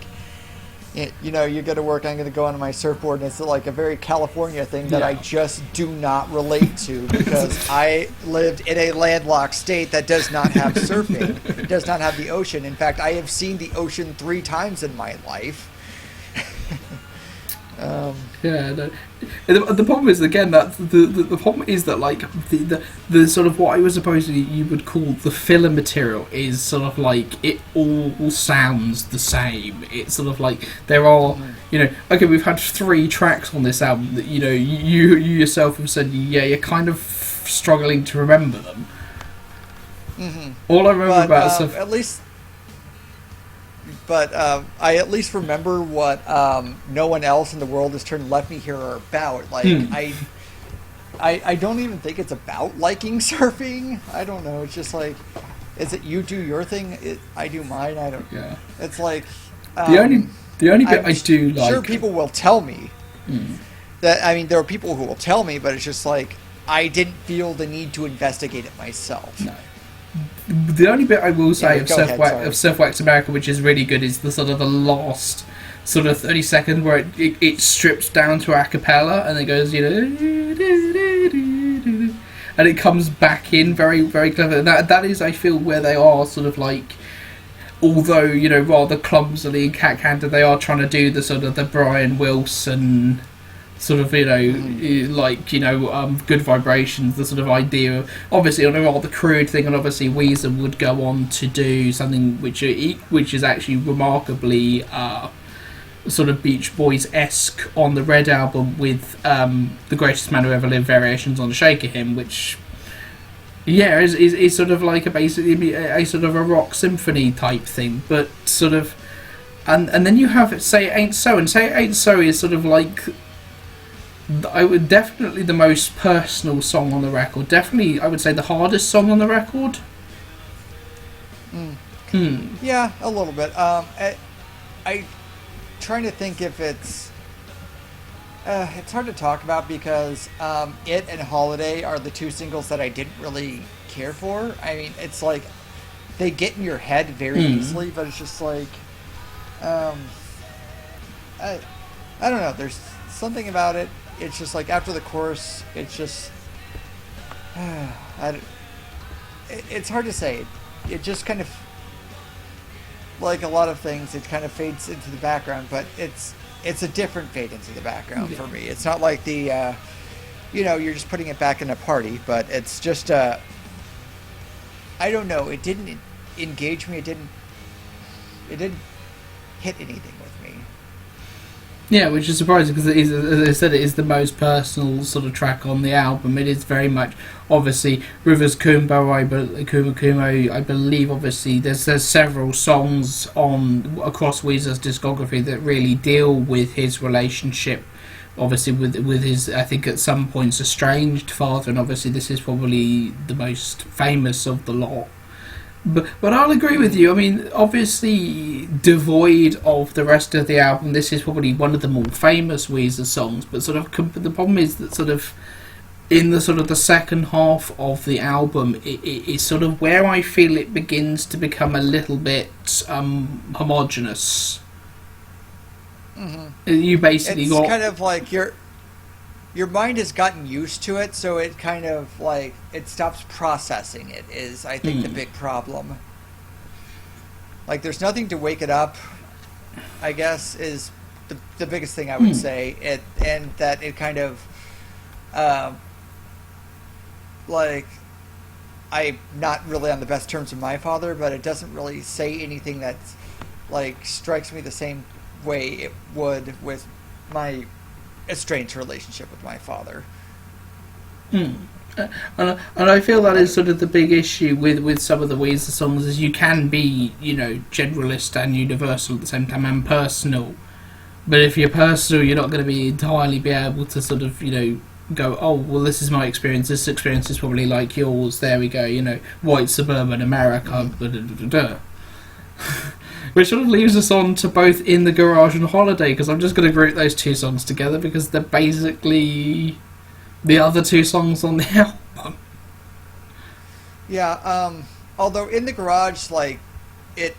Speaker 2: you know, you go to work, I'm gonna go onto my surfboard, and it's like a very California thing that I just do not relate to, because I lived in a landlocked state that does not have surfing, does not have the ocean. In fact, I have seen the ocean 3 times in my life.
Speaker 1: The problem is, again, that the problem is that, like, the sort of what I was supposedly you would call the filler material is sort of like, it all sounds the same. It's sort of like, there are, you know, okay, we've had 3 tracks on this album that, you know, you yourself have said, yeah, you're kind of struggling to remember them. All I remember about stuff,
Speaker 2: at least. But I at least remember what No One Else in the World Has Turned Left Me Here are about. Like, I don't even think it's about liking surfing. I don't know. It's just like, is it you do your thing, I do mine? I don't. Yeah. It's like,
Speaker 1: the only bit I do like.
Speaker 2: Sure, people will tell me that. I mean, there are people who will tell me, but it's just like, I didn't feel the need to investigate it myself.
Speaker 1: No. The only bit I will say of Surfwax America, which is really good, is the sort of the last sort of 30 seconds where it strips down to a cappella and it goes, you know, and it comes back in very, very clever. And that is, I feel, where they are sort of like, although, you know, rather clumsily and cat-handed, they are trying to do the sort of the Brian Wilson sort of, you know, like, you know, Good Vibrations, the sort of idea of, obviously on a rather crude thing, and obviously Weezer would go on to do something which is actually remarkably sort of Beach Boys-esque on the Red album with The Greatest Man Who Ever Lived, Variations on the Shaker Hymn, which, yeah, is sort of like basically a sort of a rock symphony type thing, but sort of and then you have Say It Ain't So, and Say It Ain't So is sort of like, I would definitely the most personal song on the record. Definitely, I would say the hardest song on the record.
Speaker 2: Yeah, a little bit. I trying to think if it's hard to talk about because It and Holiday are the two singles that I didn't really care for. I mean, it's like they get in your head very easily, but it's just like I don't know. There's something about it. It's just like after the chorus, it's just it's hard to say. It just kind of, like a lot of things, it kind of fades into the background, but it's a different fade into the background for me. It's not like the you're just putting it back in a party, but it's just I don't know. It didn't engage me. It didn't hit anything with me.
Speaker 1: Yeah, which is surprising because, as I said, it is the most personal sort of track on the album. It is very much, obviously, Rivers Cuomo, I believe, obviously, there's several songs across Weezer's discography that really deal with his relationship, obviously, with his, I think, at some points, estranged father, and obviously this is probably the most famous of the lot. But I'll agree with you. I mean, obviously, devoid of the rest of the album, this is probably one of the more famous Weezer songs. But sort of the problem is that sort of in the sort of the second half of the album, it is sort of where I feel it begins to become a little bit homogenous. You basically got
Speaker 2: kind of like your mind has gotten used to it, so it kind of like it stops processing it is, I think, the big problem. Like there's nothing to wake it up, I guess, is the biggest thing I would say. And that it kind of like I'm not really on the best terms with my father, but it doesn't really say anything that's like strikes me the same way it would with my estranged relationship with my father.
Speaker 1: And I feel that is sort of the big issue with some of the Weezer songs, is you can be, generalist and universal at the same time, and personal. But if you're personal, you're not going to be entirely be able to sort of, go, oh, well, this is my experience, this experience is probably like yours, there we go, white suburban America, which sort of leaves us on to both In the Garage and Holiday, because I'm just going to group those two songs together because they're basically the other two songs on the album.
Speaker 2: Yeah, although In the Garage, like, it,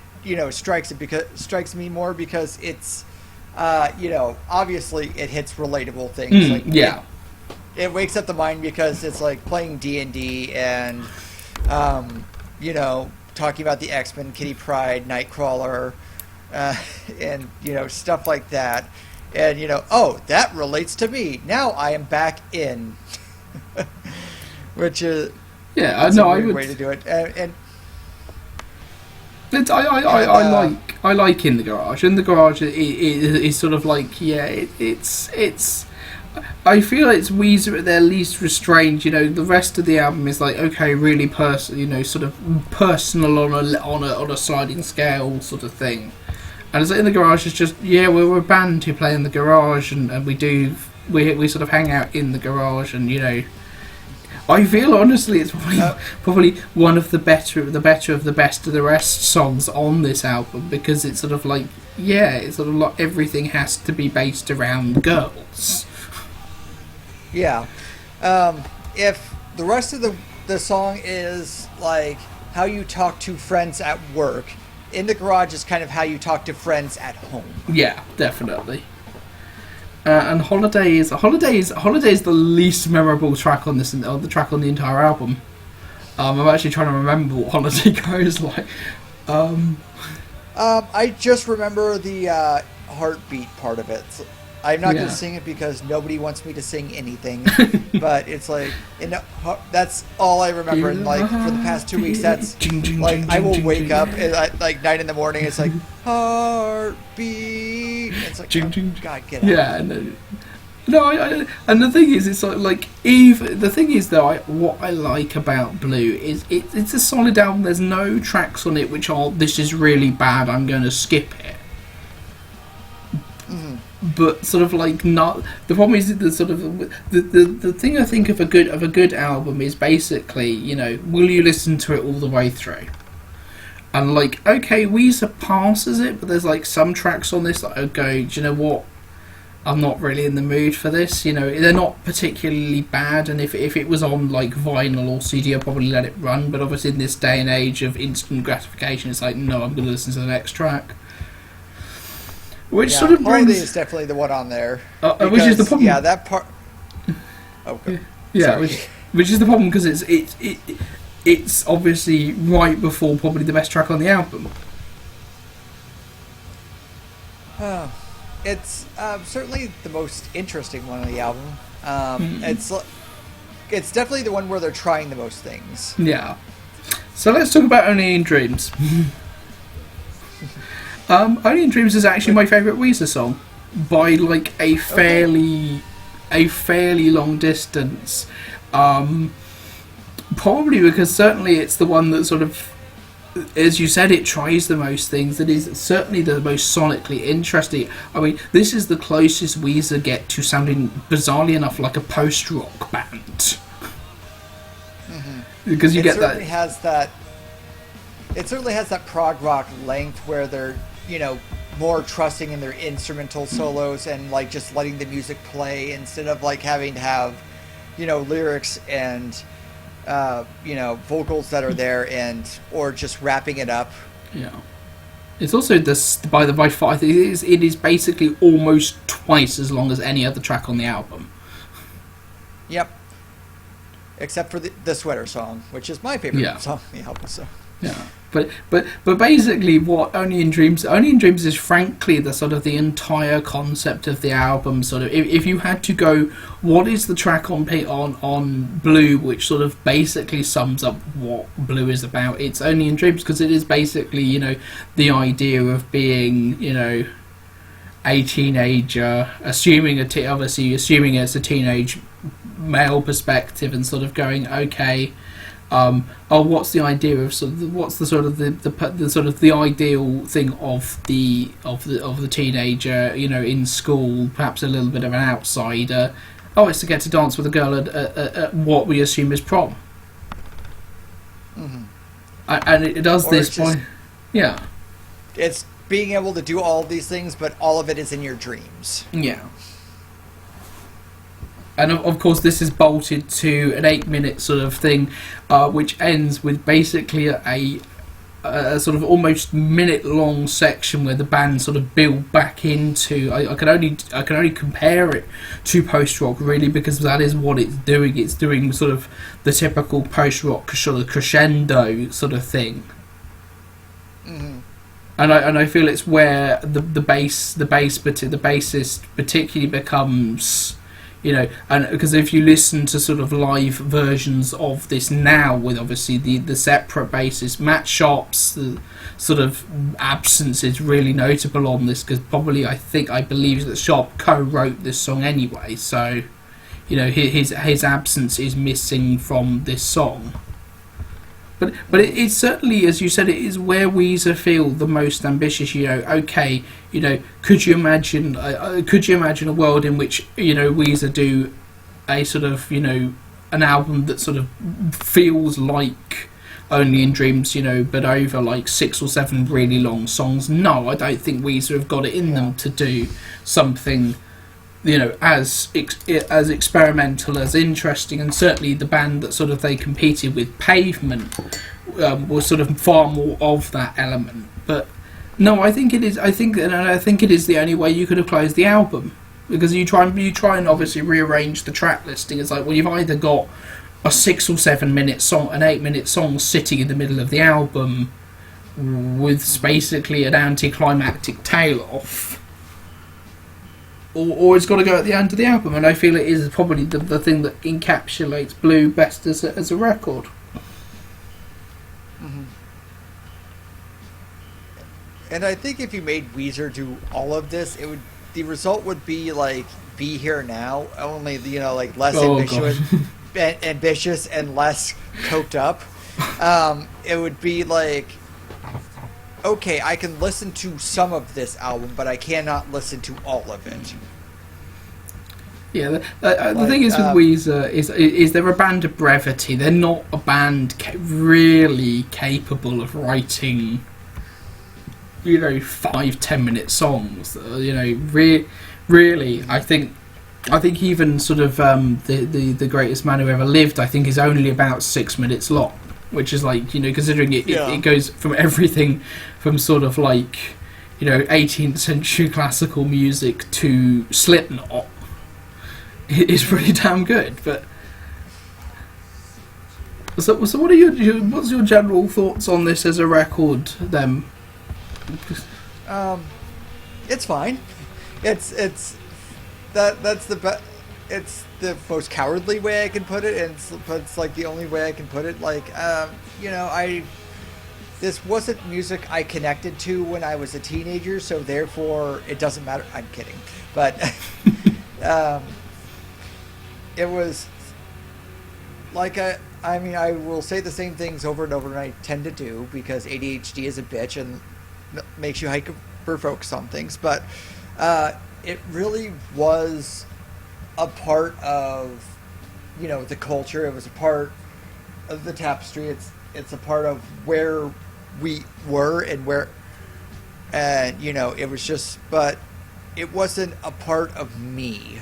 Speaker 2: strikes me more because it's, obviously it hits relatable things. It wakes up the mind because it's like playing D&D and, talking about the X-Men, Kitty Pryde, Nightcrawler, and, stuff like that. And, oh, that relates to me. Now I am back in. Which is a weird way to do it. And
Speaker 1: it's, I like In the Garage. In the Garage is sort of like, it's I feel it's Weezer at their least restrained. The rest of the album is like, okay, really personal, sort of personal on a sliding scale sort of thing. And it's like In the Garage is just, we're a band who play in the garage, and we sort of hang out in the garage, and I feel honestly it's probably one of the better of the best of the rest songs on this album, because it's sort of like, it's sort of like everything has to be based around girls.
Speaker 2: Yeah. If the rest of the song is like how you talk to friends at work, In the Garage is kind of how you talk to friends at home. Yeah,
Speaker 1: definitely. And Holiday is the least memorable track on the track on the entire album. I'm actually trying to remember what Holiday goes like.
Speaker 2: I just remember the heartbeat part of it. I'm not going to sing it because nobody wants me to sing anything, but it's like, that's all I remember. And like for the past 2 weeks, that's like I will wake up at like 9 in the morning. It's like heartbeat. It's like, God, get out.
Speaker 1: Yeah, no, and the thing is, it's like even the thing is though, what I like about Blue is it's a solid album. There's no tracks on it which are, this is really bad, I'm going to skip it. but sort of like not. The problem is that the sort of the thing I think of a good album is basically, you know, will you listen to it all the way through? And like, okay, Weezer passes it, but there's like some tracks on this that I go, do you know what? I'm not really in the mood for this. You know, they're not particularly bad, and if it was on like vinyl or CD, I'd probably let it run. But obviously, in this day and age of instant gratification, it's like, no, I'm going to listen to the next track. Which sort of brings...
Speaker 2: Holiday is definitely the one on there.
Speaker 1: Because, which is the problem.
Speaker 2: Yeah, that part... Okay.
Speaker 1: Yeah, which is the problem, because it's obviously right before probably the best track on the album.
Speaker 2: It's certainly the most interesting one on the album. It's definitely the one where they're trying the most things.
Speaker 1: Yeah. So let's talk about Only in Dreams. Only in Dreams is actually my favourite Weezer song by like a fairly long distance. Probably because certainly it's the one that sort of, as you said, it tries the most things. That is certainly the most sonically interesting. I mean, this is the closest Weezer get to sounding, bizarrely enough, like a post-rock band. Mm-hmm. Because you get that.
Speaker 2: It certainly has that prog rock length where they're, you know, more trusting in their instrumental solos and like just letting the music play instead of like having to have, you know, lyrics and you know, vocals that are there and or just wrapping it up.
Speaker 1: Yeah, it's also this by far. It is basically almost twice as long as any other track on the album.
Speaker 2: Yep, except for the sweater song, which is my favorite song on the album. So.
Speaker 1: Yeah, but basically, what Only in Dreams is frankly the sort of the entire concept of the album. Sort of, if you had to go, what is the track on Blue, which sort of basically sums up what Blue is about? It's Only in Dreams, because it is basically, you know, the idea of being, you know, a teenager, assuming it's a teenage male perspective, and sort of going, okay. What's the idea of what's the sort of the sort of the ideal thing of the teenager, you know, in school, perhaps a little bit of an outsider. Oh, it's to get to dance with a girl at what we assume is prom. Mm-hmm. And it does this by, yeah.
Speaker 2: It's being able to do all these things, but all of it is in your dreams.
Speaker 1: Yeah. And of course, this is bolted to an 8-minute sort of thing, which ends with basically a sort of almost minute-long section where the band sort of build back into. I can only compare it to post-rock really, because that is what it's doing. It's doing sort of the typical post-rock sort of crescendo sort of thing. Mm-hmm. And I feel it's where the bassist particularly becomes. You know, and because if you listen to sort of live versions of this now, with obviously the separate basses, Matt Sharp's sort of absence is really notable on this, because probably I believe that Sharp co-wrote this song anyway, so you know his absence is missing from this song. But it's certainly, as you said, it is where Weezer feel the most ambitious. You know, okay, you know, could you imagine a world in which, you know, Weezer do a sort of, you know, an album that sort of feels like Only in Dreams, you know, but over like 6 or 7 really long songs? No, I don't think Weezer have got it in them to do something, you know, as experimental, as interesting, and certainly the band that sort of they competed with, Pavement, was sort of far more of that element. But no, I think it is the only way you could have closed the album, because you try and obviously rearrange the track listing. It's like, well, you've either got a 6 or 7 minute song, an 8-minute song sitting in the middle of the album with basically an anticlimactic tail off, or it's got to go at the end of the album, and I feel it is probably the thing that encapsulates Blue best as a record.
Speaker 2: Mm-hmm. And I think if you made Weezer do all of this, the result would be like Be Here Now, only, you know, like less ambitious and less coked up. It would be like okay, I can listen to some of this album, but I cannot listen to all of it.
Speaker 1: Yeah, the thing is with Weezer is they're a band of brevity. They're not a band really capable of writing, 5-10 minute songs. Really, I think even sort of the greatest man who ever lived, I think, is only about 6 minutes long, which is considering it goes from everything from sort of 18th century classical music to Slipknot. It's pretty damn good, but so what's your general thoughts on this as a record then?
Speaker 2: It's fine. It's the most cowardly way I can put it, and it's the only way I can put it. This wasn't music I connected to when I was a teenager, so therefore it doesn't matter. I'm kidding, but it was I will say the same things over and over, and I tend to do because ADHD is a bitch and makes you hyper focus on things. But it really was a part of the culture. It was a part of the tapestry. It's a part of where we were and it was just, but it wasn't a part of me.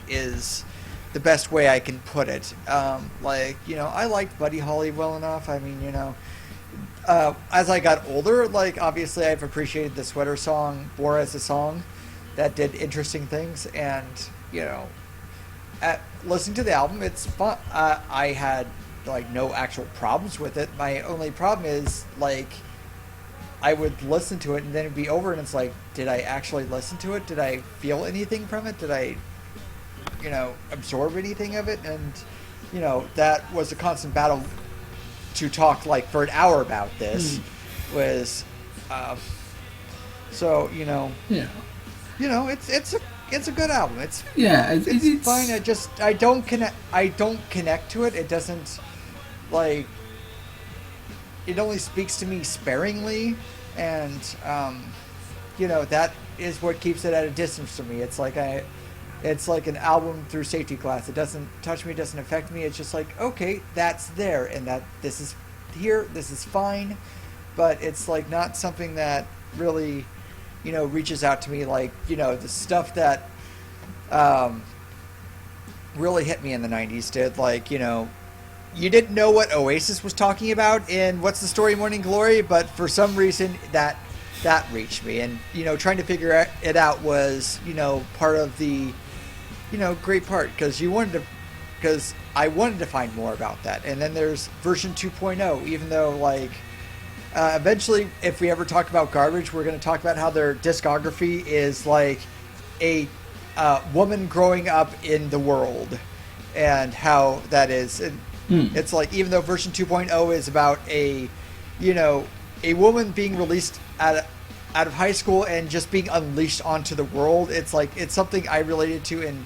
Speaker 2: Is the best way I can put it. I liked Buddy Holly well enough. I mean, as I got older, obviously I've appreciated the Sweater Song more as a song that did interesting things, and listening to the album, it's fun. I had no actual problems with it. My only problem is I would listen to it and then it'd be over, and it's did I actually listen to it? Did I feel anything from it? Did I absorb anything of it? And that was a constant battle to talk for an hour about this. Was it's a good album. It's fine. I don't connect to it. It doesn't it only speaks to me sparingly, and that is what keeps it at a distance from me. It's it's like an album through safety glass. It doesn't touch me, it doesn't affect me. It's just okay, that's there, and that this is here, this is fine, but it's not something that really reaches out to me the stuff that really hit me in the 90s did. You didn't know what Oasis was talking about in What's the Story, Morning Glory, but for some reason that reached me, and trying to figure it out was part of the great part, because I wanted to find more about that. And then there's version 2.0, even though eventually, if we ever talk about Garbage, we're going to talk about how their discography is a woman growing up in the world, and how that is. And it's even though version 2.0 is about a woman being released out of high school and just being unleashed onto the world, it's something I related to, and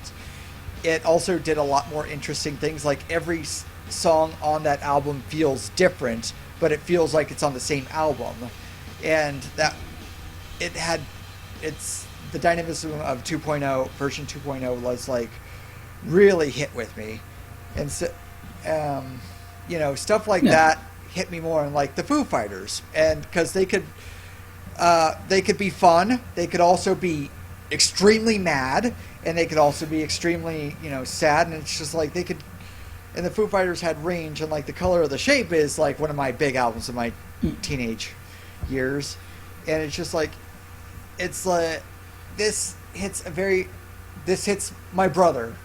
Speaker 2: it also did a lot more interesting things. Every song on that album feels different, but it feels like it's on the same album, and that it's the dynamism of 2.0, version 2.0 was really hit with me, and so stuff that hit me more. And the Foo Fighters, and because they could be fun, they could also be extremely mad, and they could also be extremely sad, and it's just they could. And the Foo Fighters had range, and The Color of the Shape is one of my big albums of my teenage years, and it's just this hits my brother.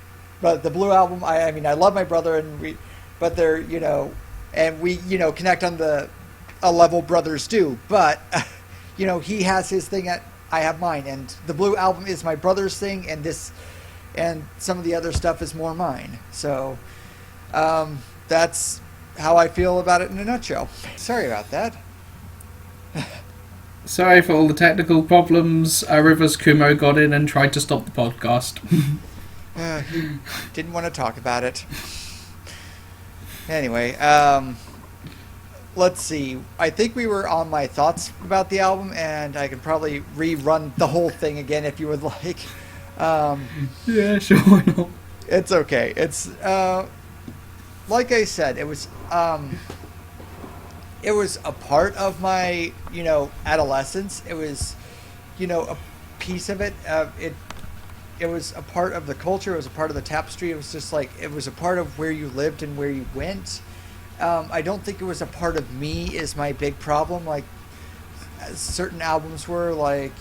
Speaker 2: But the Blue Album, I mean, I love my brother, but they're and we connect on a level brothers do, but he has his thing, I have mine, and the Blue Album is my brother's thing, and some of the other stuff is more mine. So that's how I feel about it in a nutshell. Sorry about that.
Speaker 1: Sorry for all the technical problems. Rivers Cuomo got in and tried to stop the podcast.
Speaker 2: He didn't want to talk about it. Anyway, let's see. I think we were on my thoughts about the album, and I could probably rerun the whole thing again if you would like.
Speaker 1: Yeah, sure, why not?
Speaker 2: It's okay. It's like I said, it was a part of my adolescence. It was a piece of it. It was a part of the culture. It was a part of the tapestry. It was just like it was a part of where you lived and where you went. I don't think it was a part of me is my big problem. Like certain albums were, like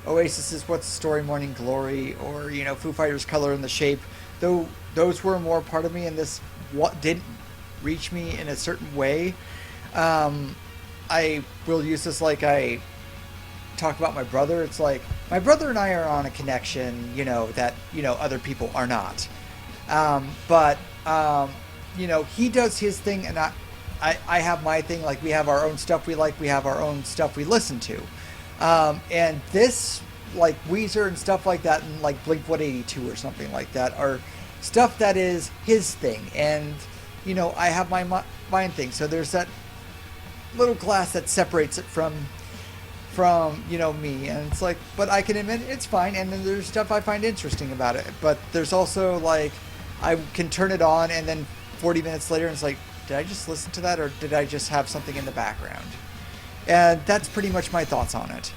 Speaker 2: Oasis's "What's the Story," "Morning Glory," or Foo Fighters' "Color and the Shape." Though those were more part of me, and this what didn't reach me in a certain way. I will use this like I talk about my brother. It's like my brother and I are on a connection, that other people are not. But he does his thing, and I have my thing. Like we have our own stuff we like, we have our own stuff we listen to, and this like Weezer and stuff like that, and like Blink 182 or something like that are stuff that is his thing, and I have my thing. So there's that little glass that separates it from me, and it's like, but I can admit it's fine, and then there's stuff I find interesting about it, but there's also like I can turn it on and then 40 minutes later and it's like, did I just listen to that, or did I just have something in the background? And that's pretty much my thoughts on it.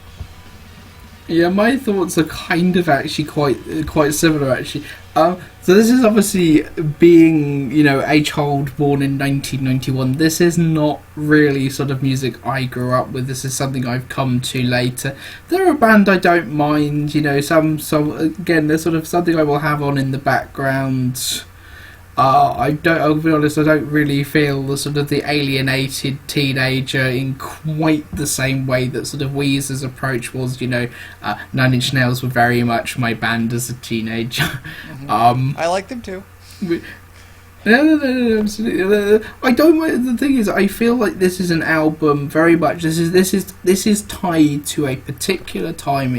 Speaker 1: Yeah, my thoughts are kind of actually quite similar actually. So this is obviously being, a child born in 1991. This is not really sort of music I grew up with. This is something I've come to later. They're a band I don't mind, some again, they're sort of something I will have on in the background. I'll be honest, I don't really feel the sort of the alienated teenager in quite the same way that sort of Weezer's approach was. Nine Inch Nails were very much my band as a teenager.
Speaker 2: Mm-hmm. I like them too.
Speaker 1: No, absolutely. I don't. The thing is, I feel like this is an album very much. This is tied to a particular time.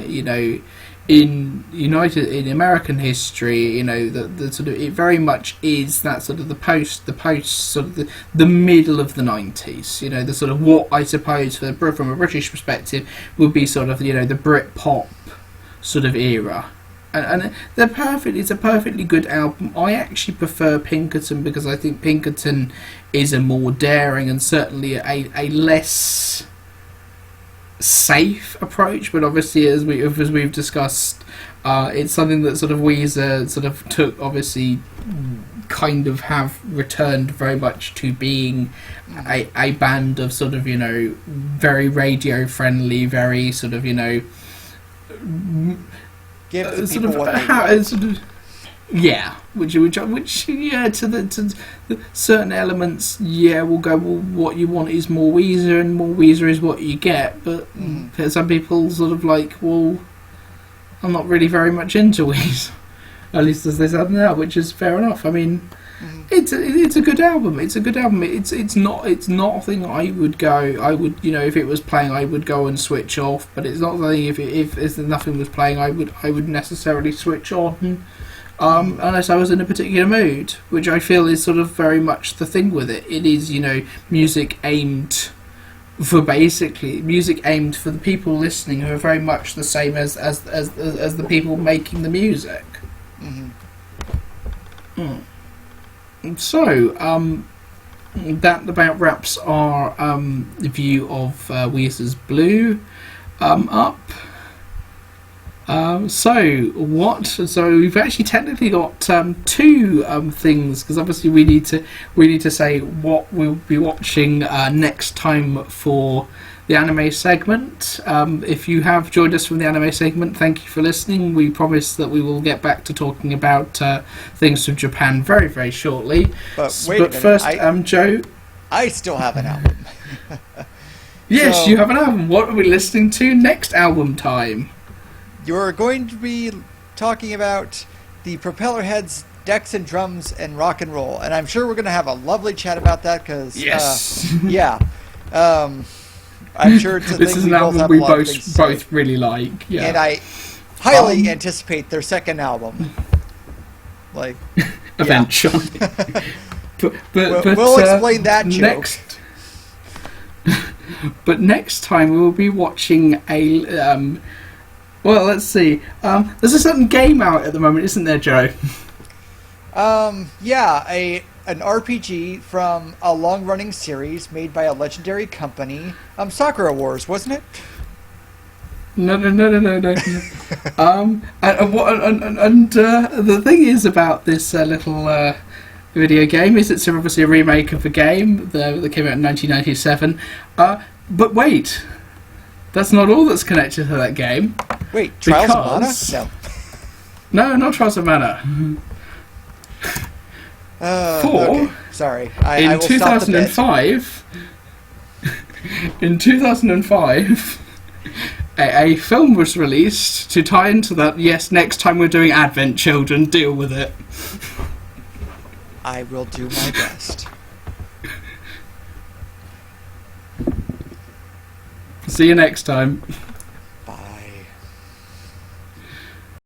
Speaker 1: In American history, the sort of it very much is that sort of the post sort of the middle of the 90s. The sort of what I suppose from a British perspective would be sort of the Britpop sort of era. And they're perfect. It's a perfectly good album. I actually prefer Pinkerton because I think Pinkerton is a more daring and certainly a less safe approach, but obviously as we've discussed, it's something that sort of Weezer sort of took, obviously kind of have returned very much to being a band of sort of very radio friendly, very sort of
Speaker 2: give the
Speaker 1: sort
Speaker 2: people
Speaker 1: of
Speaker 2: what they
Speaker 1: sort of which yeah, to the certain elements, we'll go, well, what you want is more Weezer, and more Weezer is what you get, but some people sort of like, well, I'm not really very much into Weezer, at least as they said now, which is fair enough. I mean, it's a good album. It's a good album. It's not a thing I would if it was playing I would go and switch off, but it's not something if nothing was playing I would necessarily switch on. Unless I was in a particular mood, which I feel is sort of very much the thing with it. It is, music aimed for the people listening, who are very much the same as the people making the music. So, that about wraps our view of Weezer's Blue up. So we've actually technically got two things, because obviously we need to say what we'll be watching next time for the anime segment. If you have joined us from the anime segment, thank you for listening. We promise that we will get back to talking about things from Japan very, very shortly.
Speaker 2: But
Speaker 1: first, Joe,
Speaker 2: I still have an album.
Speaker 1: Yes, so, you have an album. What are we listening to next album time?
Speaker 2: You're going to be talking about the Propellerheads, Decks and Drums, and Rock and Roll, and I'm sure we're going to have a lovely chat about that because, I'm sure it's a
Speaker 1: this
Speaker 2: thing
Speaker 1: is
Speaker 2: we
Speaker 1: an
Speaker 2: both
Speaker 1: album
Speaker 2: have
Speaker 1: we
Speaker 2: a lot of things to say.
Speaker 1: both really like, yeah.
Speaker 2: And I highly anticipate their second album. Like,
Speaker 1: eventually. but
Speaker 2: we'll explain that joke.
Speaker 1: But next time we'll be watching a. Well, let's see. There's a certain game out at the moment, isn't there, Joe?
Speaker 2: Yeah, an RPG from a long-running series made by a legendary company. Sakura Wars, wasn't it?
Speaker 1: No. And the thing is about this little video game is it's obviously a remake of a game that came out in 1997. But wait, that's not all that's connected to that game.
Speaker 2: Wait, Trials of Mana?
Speaker 1: No, not Trials of Mana.
Speaker 2: Okay. Sorry, I
Speaker 1: in
Speaker 2: will
Speaker 1: 2005, in 2005, a film was released to tie into that. Yes, next time we're doing Advent Children, deal with it.
Speaker 2: I will do my best.
Speaker 1: See you next time.